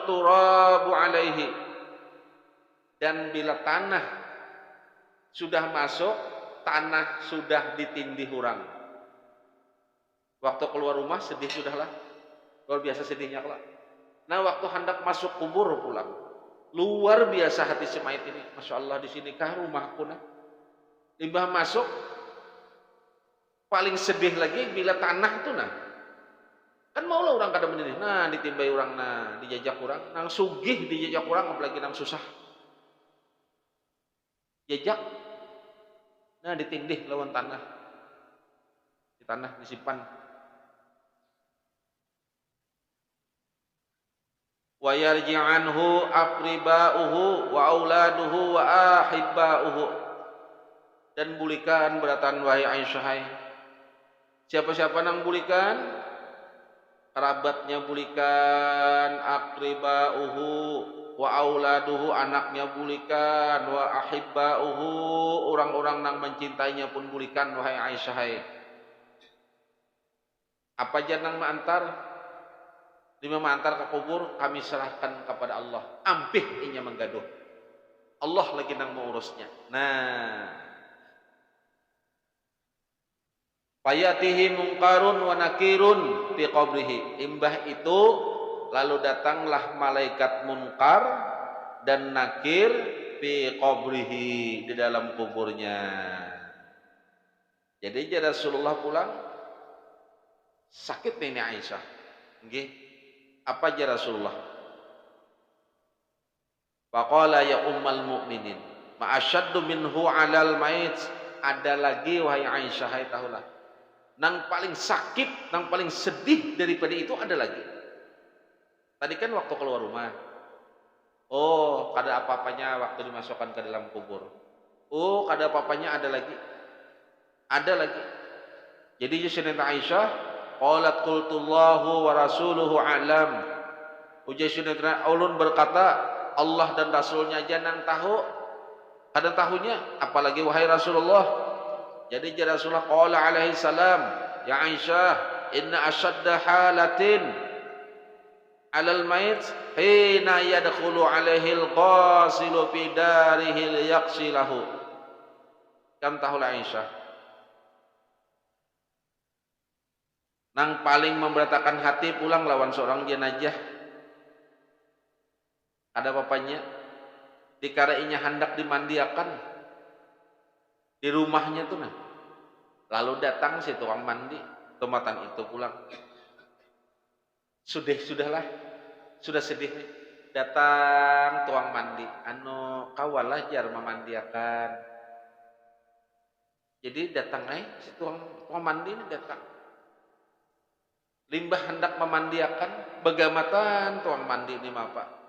turabu alaihi, dan bila tanah sudah masuk, tanah sudah ditindih orang. Waktu keluar rumah sedih sudahlah, luar biasa sedihnya kelak. Nah waktu hendak masuk kubur pulang, luar biasa hati si mayit ini. Masya Allah, di sini kah rumahku nah? Limbah masuk, paling sedih lagi bila tanah itu nah. Kan maulah orang kada menindih, nah ditimbai orang nah, dijajak orang, nang sugih dijajak orang, apalagi nang susah. Jajak, nah ditindih lawan tanah, di tanah disimpan. Wa yarji'anhu aqriba'uhu wa auladuhu wa ahibba'uhu, dan bulikan beratan wahai Aisyah. Siapa-siapa nang bulikan? Kerabatnya bulikan, aqriba'uhu wa auladuhu, anaknya bulikan, wa ahibba'uhu, orang-orang nang mencintainya pun bulikan wahai Aisyah. Apa janang mengantar? Lima mengantar ke kubur kami serahkan kepada Allah. Ampih inya menggaduh. Allah lagi nang mengurusnya. Nah, fayatihi munkarun wa nakirun fi qabrihi. Imbah itu lalu datanglah malaikat munkar dan nakir fi qabrihi, di dalam kuburnya. Jadi Rasulullah pulang sakit ini Aisyah. Nggih. Apa aja Rasulullah? Faqala ya ummal mu'minin ma asyaddu minhu 'alal mait. Ada lagi wahai Aisyah, hai tahulah, nang paling sakit, nang paling sedih daripada itu ada lagi. Tadi kan waktu keluar rumah, oh kada apa-apanya waktu dimasukkan ke dalam kubur, oh kada apa-apanya, ada lagi. Jadi Sayyidatina Aisyah qalat qultullahu wa rasuluhu a'lam. Ujar Sayyidatina ulun berkata, Allah dan Rasulnya aja nang tahu, kada tahunya apalagi wahai Rasulullah. Jadi Rasulullah qala alaihi salam, ya Aisyah, inna asyadda halatin alal mait hina yadkhulu alaihi al-ghasilu fi darihi yaghsilahu. Kam tahulah Aisyah, nang paling memberatakan hati pulang lawan seorang jenazah. Ada bapaknya, dikarainya hendak dimandiakan di rumahnya tuh nah. Lalu datang si tukang mandi, tomatan itu pulang. Sudahlah, sudah sedih nih. Datang tukang mandi, kawalah jar memandiakan. Jadi datang si tukang mandi ini datang. Limbah hendak memandiakan, begamatan tuang mandi ini apa?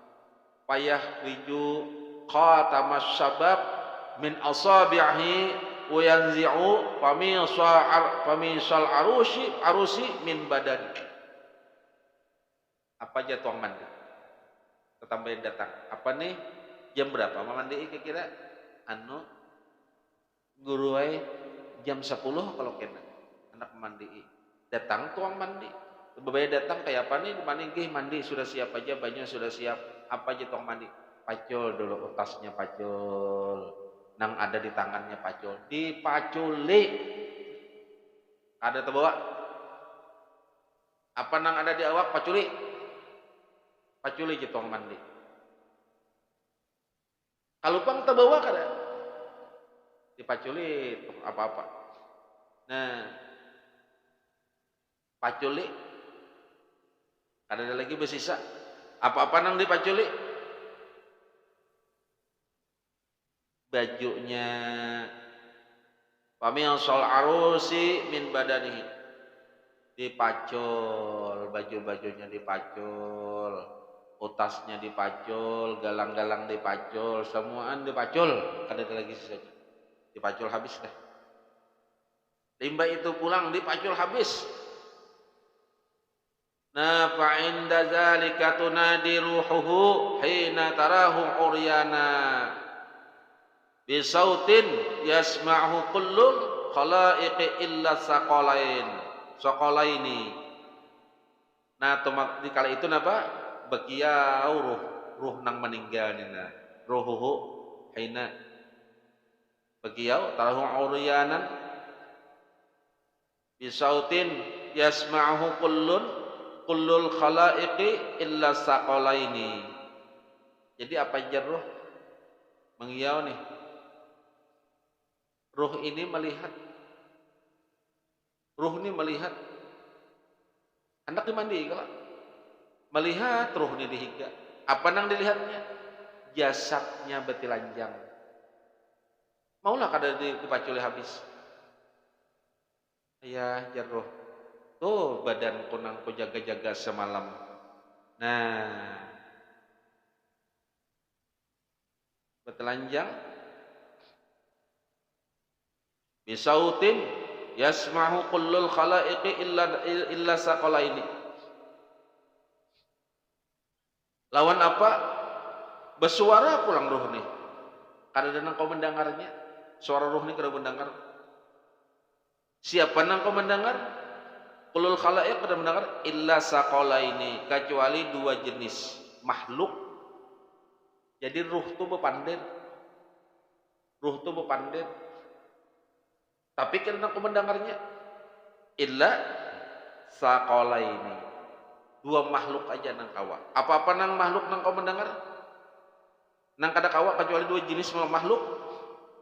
Payah riju khatamas sabab min asabihi wa yanzi'u pamisal arusi min badan. Apa aja tuang mandi? Tetambahin datang. Apa nih? Jam berapa mandi kira-kira? Guruai jam 10 kalau kena anak mandi. Datang tuang mandi. Bebaya datang kayak apa nih? Mandi sudah siap aja, bajunya sudah siap. Apa aja tong mandi? Pacul dulu tasnya pacul. Nang ada di tangannya pacul. Dipaculi. Ada terbawa? Apa nang ada di awak paculi? Paculi aja tong mandi. Kalau pang terbawa kada? Dipaculi apa-apa. Nah, paculi ada lagi bersisa apa-apa nang dipaculi bajunya pamilsal arusi min badanihi dipacul, baju-bajunya dipacul, utasnya dipacul, galang-galang dipacul, semuaan dipacul, ada lagi sisanya dipacul habis dah. Limbah itu pulang dipacul habis. Nah, fa inda zalika tunadi ruhuhu hina tarahu uryana bi sautin yasma'hu kullul khalaiqi illa saqalaini. Nah, di kala itu napa? Baqiya ruh nang meninggal nina. Ruhuhu hina baqiya tarahu uryanan bi sautin yasma'hu kullul khalaiqi illa saqalaini. Jadi apa aja ruh mengiau nih? Ruh ini melihat hendak dimandi kalau melihat ruh ini dihiga. Apa nang dilihatnya? Jasadnya betilanjang. Maulah kada dipaculi habis. Ya jarruh. Tuh badan kunang ku jaga-jaga semalam. Nah, betelanjang bisautin yasmahu kullul khalaiqi illa saqalaini. Lawan apa? Bersuara pulang ruh nih. Kada ada nang kau mendengarnya. Suara ruh nih kada mendengar. Siapa nang kau mendengar? Kulul khalaiq pada mendengar illa saqalaini, kecuali dua jenis makhluk. Jadi ruh tu bepandir. Tapi kena aku mendengarnya illa saqalaini. Dua makhluk aja nang kawa. Apa-apa nang makhluk nang kau mendengar? Nang kada kawa kecuali dua jenis makhluk.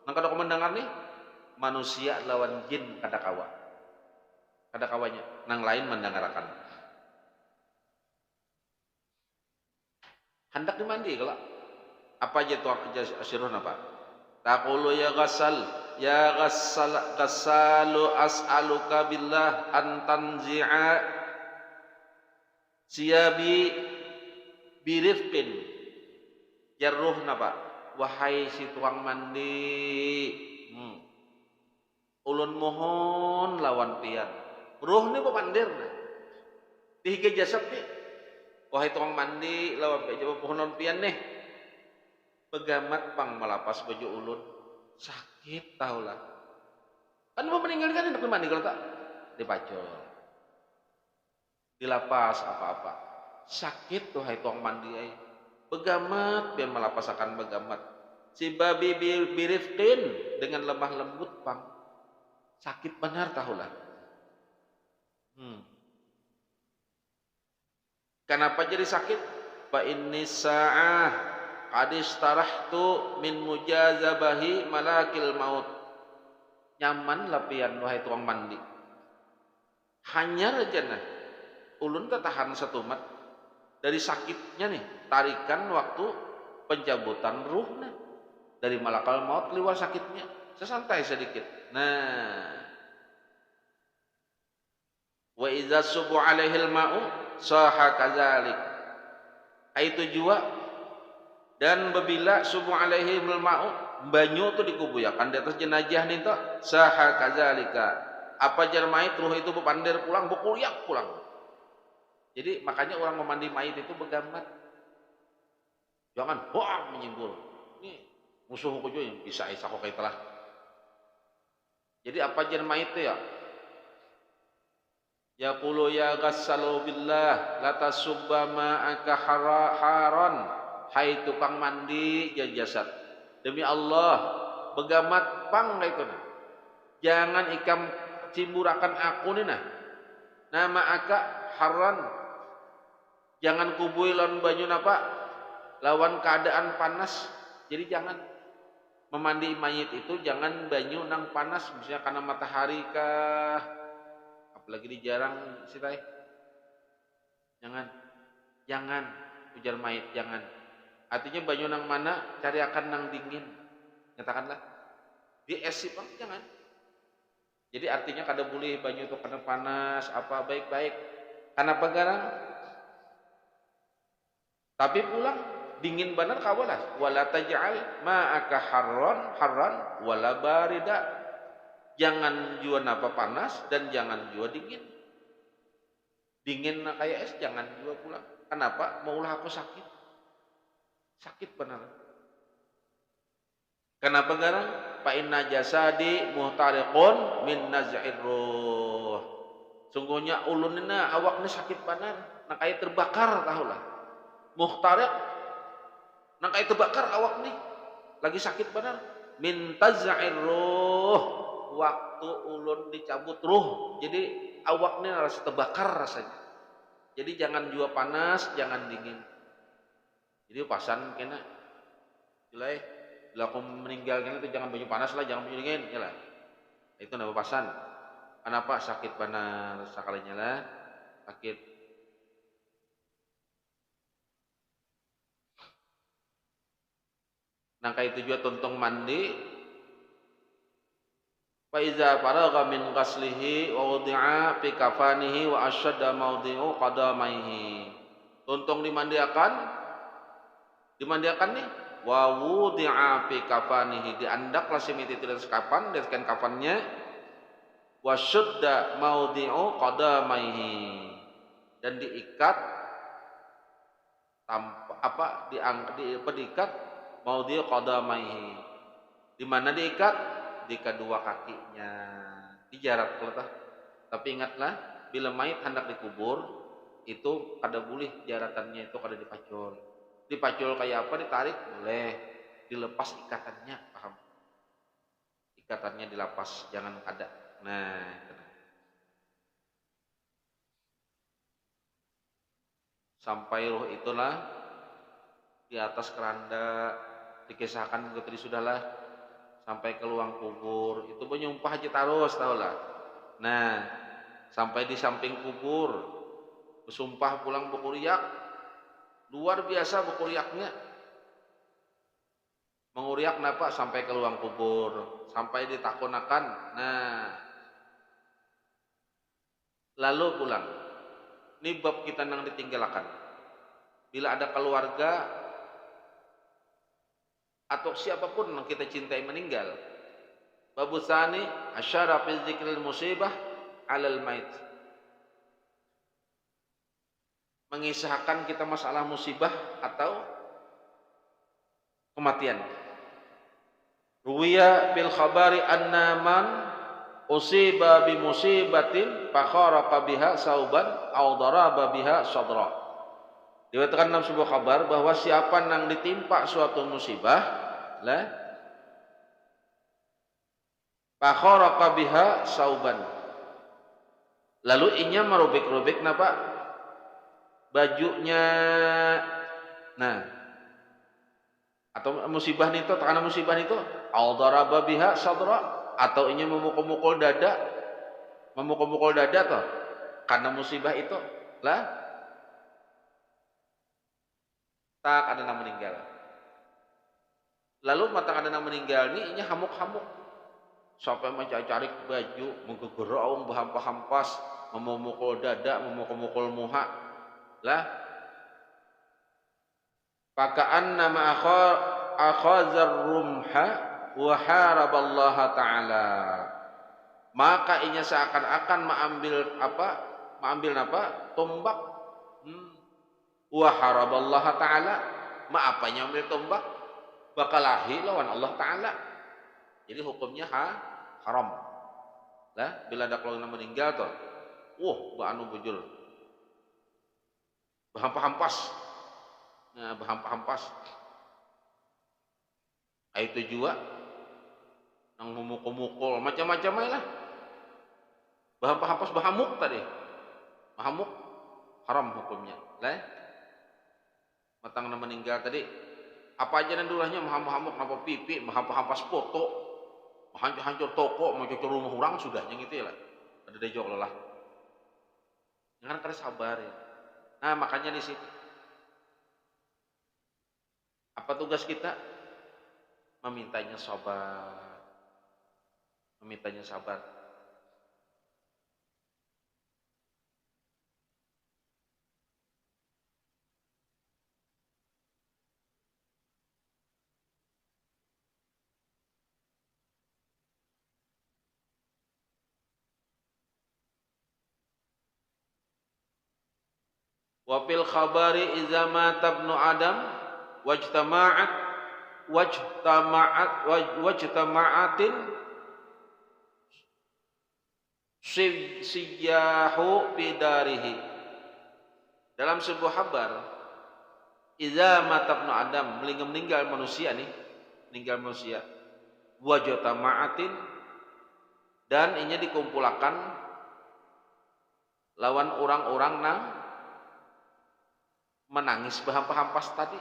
Nang kada kau mendengar nih manusia lawan jin kada kawa. Kada kawanya, nang lain mendengarkan. Hendak dimandi kalau apa aja tuh asirun apa? Taqulu ya ghassalu as'aluka billah an tanzi'a siyabi birifqin. Jarruh napa? Wahai si tukang mandi, ulun mohon lawan pian. Ruh ni pemandir nah. Dihiga jasad ni. Wahai tukang mandi lawan pian pohon pian nih. Begamat pang melapas baju ulun. Sakit tahulah. Kan mau meninggalkan hendak mandi kalau tak dipacul. Dilapas apa-apa. Sakit tuh hai tukang mandi ai. Begamat biar melapas akan begamat. Si babi birifqin dengan lemah lembut pang. Sakit benar tahulah. Kenapa jadi sakit? Fa inni sa'ah qad istarahtu min mujazabahi malakil maut. Nyaman lapian wahai tukang mandi. Hanya aja nah ulun ketahan setumat dari sakitnya nih, tarikan waktu pencabutan ruh nah. Dari malakal maut liwat sakitnya, sesantai sedikit. Nah, wa idza subu alaihil ma'u saha kadzalik. Itu jua dan bila subu alaihil ma'u banyu tu dikubuyakan di atas jenazah nih toh saha kadzalika. Apa jar mayit ruh itu bepandir pulang bekuliak pulang. Jadi makanya orang memandi mayit itu begamat. Jangan hoang menyimpul. Ini musuh ku yang bisa kok kayak telah. Jadi apa jar mayit itu ya? Yaqulu ya ghassalu billah la tasubba ma'aka haran. Hai tukang mandi jasad. Demi Allah, begamat pang itu nah. Jangan ikam cimburakan aku nih nah. Nama aka haran. Jangan kubui lawan banyu napa? Lawan keadaan panas. Jadi jangan memandi mayit itu jangan banyu nang panas misalnya karena matahari kah, apalagi di jarang sitai. Jangan ujar mayit jangan. Artinya banyu nang mana cari akan nang dingin. Nyatakanlah di es sih bang jangan. Jadi artinya kada boleh banyu itu karena panas apa baik-baik. Karena pegarang. Tapi pulang dingin benar kawalah. Wala taj'al ma'aka harran wala barida. Jangan jua napa panas dan jangan jua dingin. Dingin kayak es jangan jua pulang. Kenapa? Maulah aku sakit. Sakit benar. Kenapa garang? Fa inna jasadi muhtariqun min naz'ir ruh. Sungguhnya ulunna awaknya sakit benar. Nak kayak terbakar tahulah. Muhtariq nak kayak terbakar awak nih. Lagi sakit benar. Min taz'ir ruh. Waktu ulun dicabut ruh. Jadi awaknya rasa terbakar rasanya. Jadi jangan jua panas, jangan dingin. Jadi pasan kena. Jelai, bila aku meninggal kena itu jangan banyu panas lah, jangan banyu dingin, ya lah. Itu nama pasan. Kenapa sakit benar sekalinya lah, sakit. Nangka itu juga tontong mandi. Fa iza faragha min ghaslihi wa wudi'a fi kafanihi wa asyadda mawdi'u qadamaihi. Tontong dimandiakan nih wa wudi'a fi kafanihi, diandaklah semiti itu kapan dan kafannya wa syadda mawdi'u qadamaihi, dan diikat tanpa diikat mawdi'u qadamaihi. Di mana diikat? Di kedua kakinya, dijarak letak. Tapi ingatlah bila mayit hendak dikubur itu kada boleh jaratannya itu kada dipacul. Dipacul kayak apa? Ditarik boleh, dilepas ikatannya, paham? Ikatannya dilepas, jangan kada. Nah, sampai ruh itulah di atas keranda, dikisahkan begitu sudahlah sampai ke luang kubur itu menyumpah aja terus tahulah. Nah sampai di samping kubur bersumpah pulang berkuriak luar biasa berkuriaknya, menguriak napa sampai ke luang kubur sampai ditakunakan. Nah lalu pulang ini bab kita nang ditinggalkan bila ada keluarga atau siapapun yang kita cintai meninggal. Babu tsani asyara fi dzikril musibah 'alal mait. Mengisahkan kita masalah musibah atau kematian. Ruwiya bil khabari anna man usiba bi musibatin fa kharaqa biha sauban aw daraba biha sadra. Dikatakan dalam sebuah kabar bahwa siapa yang ditimpa suatu musibah lah fakharaqa biha sauban, lalu inya merobek-robek napa bajunya. Nah atau musibah itu karena musibah itu au daraba biha sadra, atau inya memukul-mukul dada toh karena musibah itu lah tak ada yang meninggal. Lalu mata ada yang meninggal ini hamuk-hamuk sampai mencari baju, menggegerong berhampas-hampas, memukul dada, memukul muha lah. Fakaan nama akhazar rumha wa haraballaha ta'ala, maka inya seakan-akan mengambil tombak. Wa haraballaha ta'ala, apanya ambil tombak bakalahi lawan Allah ta'ala. Jadi hukumnya haram lah bila ada keluarga meninggal toh anu bujur bahampas nah bahampas itu juga nang memukul-mukul macam-macam lah bahampas bahamuk tadi bahamuk haram hukumnya lah matang meninggal tadi apa aja dan dulahnya mahamuk napa pipi mahampas foto hancur toko mau cucur rumah orang sudah yang itu ya lah ada dejok lelah jangan kada sabar ya nah makanya di sini apa tugas kita memintanya sabar wa fil khabari iza mata ibnu adam wajtama'atin siyahu bidarihi dalam sebuah kabar iza mata ibnu adam meninggal manusia wajtama'atin dan ini dikumpulkan lawan orang-orang nang menangis bahampas tadi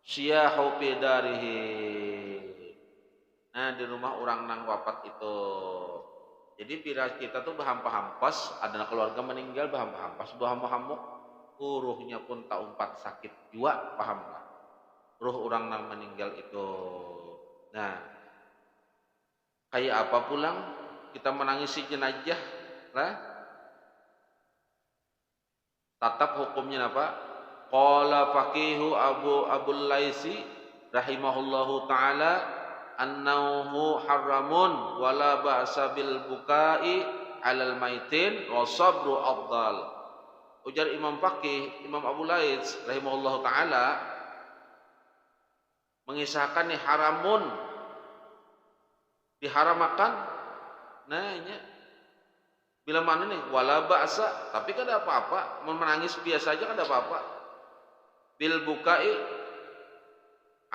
siyahu bidarihi nah di rumah orang nang wafat itu jadi bila kita tuh bahampas ada keluarga meninggal bahampas bahamuk ruhnya pun tak umpat sakit juga paham lah ruh orang nang meninggal itu nah kayak apa pulang kita menangisi jenazah lah tatap hukumnya apa qala faqihu abul laisi rahimahullahu taala annahu haramun wala ba'sa bil bukai alal maitin wa sabru afdal ujar Imam Faqih Imam Abu Lais rahimahullahu taala mengisahkan nih haramun diharamakan nah ini bila mana nih wala ba'sa tapi kan ada apa-apa menangis biasa aja kan ada apa-apa bil bukai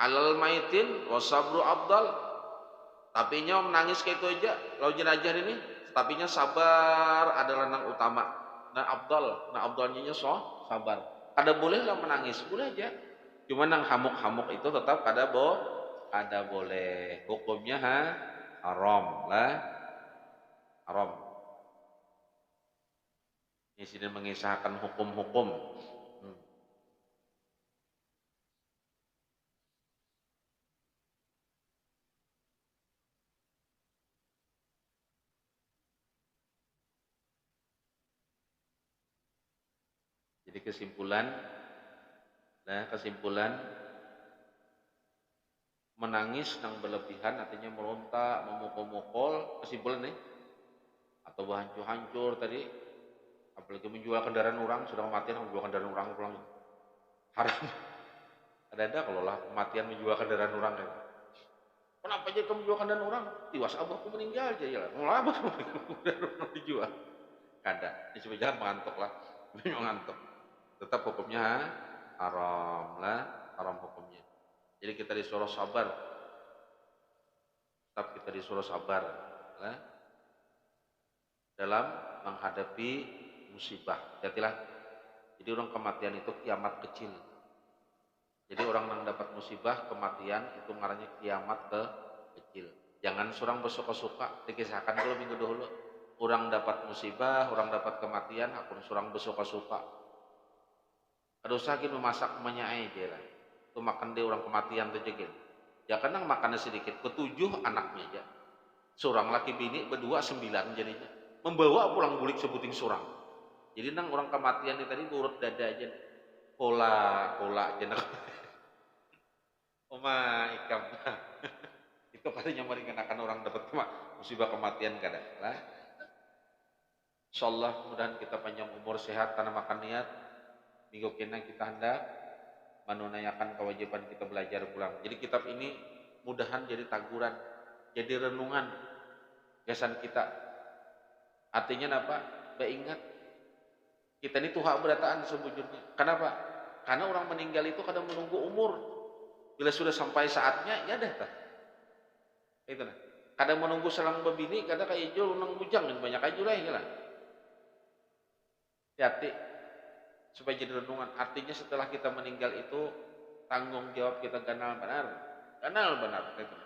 alal maitin wasabru abdal tapinya menangis kayak itu aja kalau jenazah ini tapinya sabar adalah yang utama nah abdalnya sabar ada boleh lah menangis boleh aja cuma nang hamuk itu tetap ada boleh hukumnya haram ini sini mengisahkan hukum-hukum jadi kesimpulan menangis nang berlebihan artinya meronta memukul-mukul kesimpulan nih atau hancur tadi apalagi menjual kendaraan orang sudah kematian menjual kendaraan orang pulang haram ada kalau lah kematian menjual kendaraan orang ya. Kenapa aja kamu menjual kendaraan orang tiwas abahku meninggal aja ya mulai abah kendaraan dijual kada ini cuma jangan mengantuk lah mengantuk tetap hukumnya haram hukumnya jadi kita disuruh sabar lah dalam menghadapi musibah jadilah jadi orang kematian itu kiamat kecil jadi orang yang dapat musibah kematian itu ngarannya kiamat kecil jangan surang bersuka-suka dikisahkan dulu minggu dahulu orang dapat musibah orang dapat kematian akun surang bersuka-suka ada usaha memasak menyai aja lah itu makan dia orang kematian tuh jegin ya kadang makannya sedikit ketujuh anaknya aja seorang laki bini berdua 9 jadinya membawa pulang bulik sebuting surang jadi nang orang kematian ini tadi urut dada aja kola aja nak oma ikam itu katanya meringankan orang dapat musibah kematian kadang lah insyaallah mudahan kita panjang umur sehat tanah makan niat minggu kena kita hendak menunaikan kewajiban kita belajar pulang jadi kitab ini mudahan jadi taguran jadi renungan gasan kita artinya apa ingat kita ini tuha berataan sebujurnya. Kenapa? Karena orang meninggal itu kadang menunggu umur. Bila sudah sampai saatnya, ya dah. Itu nah. Kadang menunggu selang bebini, kadang kayak jual unang bujang, banyak aja lah ya lah. Hati supaya jadi renungan. Artinya setelah kita meninggal itu tanggung jawab kita ganal benar, itu.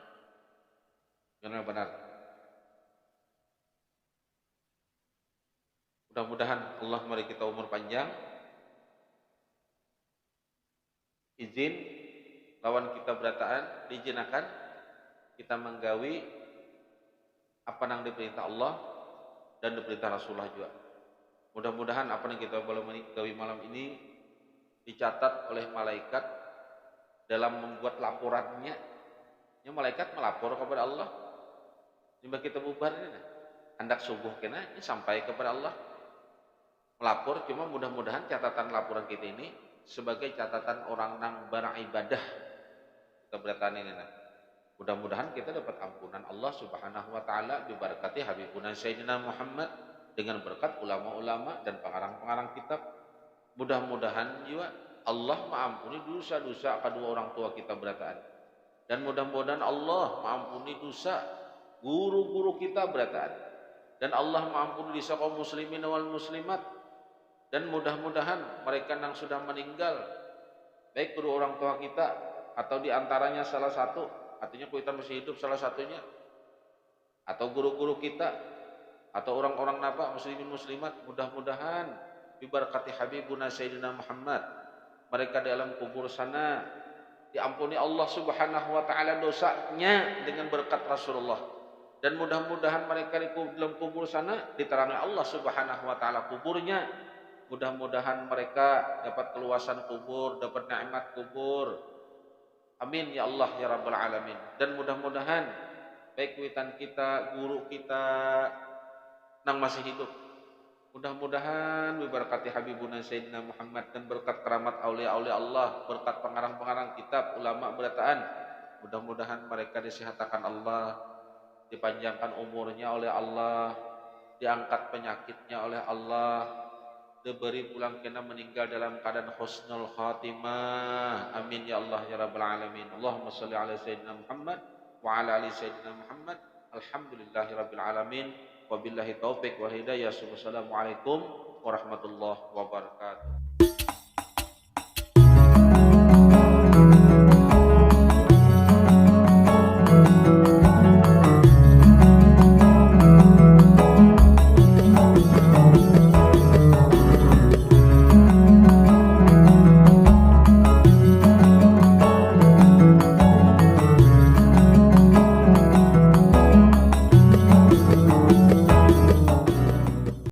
Ganal benar. Mudah-mudahan Allah mari kita umur panjang. Izin lawan kita berataan diizinakan kita menggawi apa yang diperintah Allah dan diperintah Rasulullah juga. Mudah-mudahan apa yang kita boleh menggawi malam ini dicatat oleh malaikat dalam membuat laporannya. Ya, malaikat melapor kepada Allah. Jika kita bubar ini, hendak subuh kena ini sampai kepada Allah. Melapor, cuma mudah-mudahan catatan laporan kita ini sebagai catatan orang nang beribadah kita berataan ini. Mudah-mudahan kita dapat ampunan Allah Subhanahu wa taala diberkati Habibuna Sayyidina Muhammad dengan berkat ulama-ulama dan pengarang-pengarang kitab. Mudah-mudahan juga Allah mengampuni dosa-dosa kedua orang tua kita berataan. Dan mudah-mudahan Allah mengampuni dosa guru-guru kita berataan. Dan Allah mengampuni dosa kaum muslimin wal muslimat. Dan mudah-mudahan mereka yang sudah meninggal, baik kedua orang tua kita atau diantaranya salah satu, artinya kita masih hidup salah satunya, atau guru-guru kita, atau orang-orang napa muslimin muslimat, mudah-mudahan diberkati Habibuna Sayyidina Muhammad, mereka di alam kubur sana diampuni Allah Subhanahu wa taala dosanya dengan berkat Rasulullah. Dan mudah-mudahan mereka di dalam kubur sana diterangi Allah Subhanahu wa taala kuburnya. Mudah-mudahan mereka dapat keluasan kubur, dapat nikmat kubur. Amin ya Allah ya Rabbal Alamin. Dan mudah-mudahan baik witan kita, guru kita nang masih hidup, mudah-mudahan berkati Habibuna Sayyidina Muhammad dan berkat keramat aulia-aulia Allah, berkat pengarang-pengarang kitab, ulama berataan, mudah-mudahan mereka disihatakan Allah, dipanjangkan umurnya oleh Allah, diangkat penyakitnya oleh Allah, diberi pulang kena meninggal dalam keadaan husnul khatimah. Amin ya Allah ya Rabbal Alamin. Allahumma salli ala Sayyidina Muhammad wa ala ali Sayyidina Muhammad. Alhamdulillahi Rabbil Alamin. Wabillahi taufiq wa hidayah. Wassalamualaikum warahmatullahi wabarakatuh.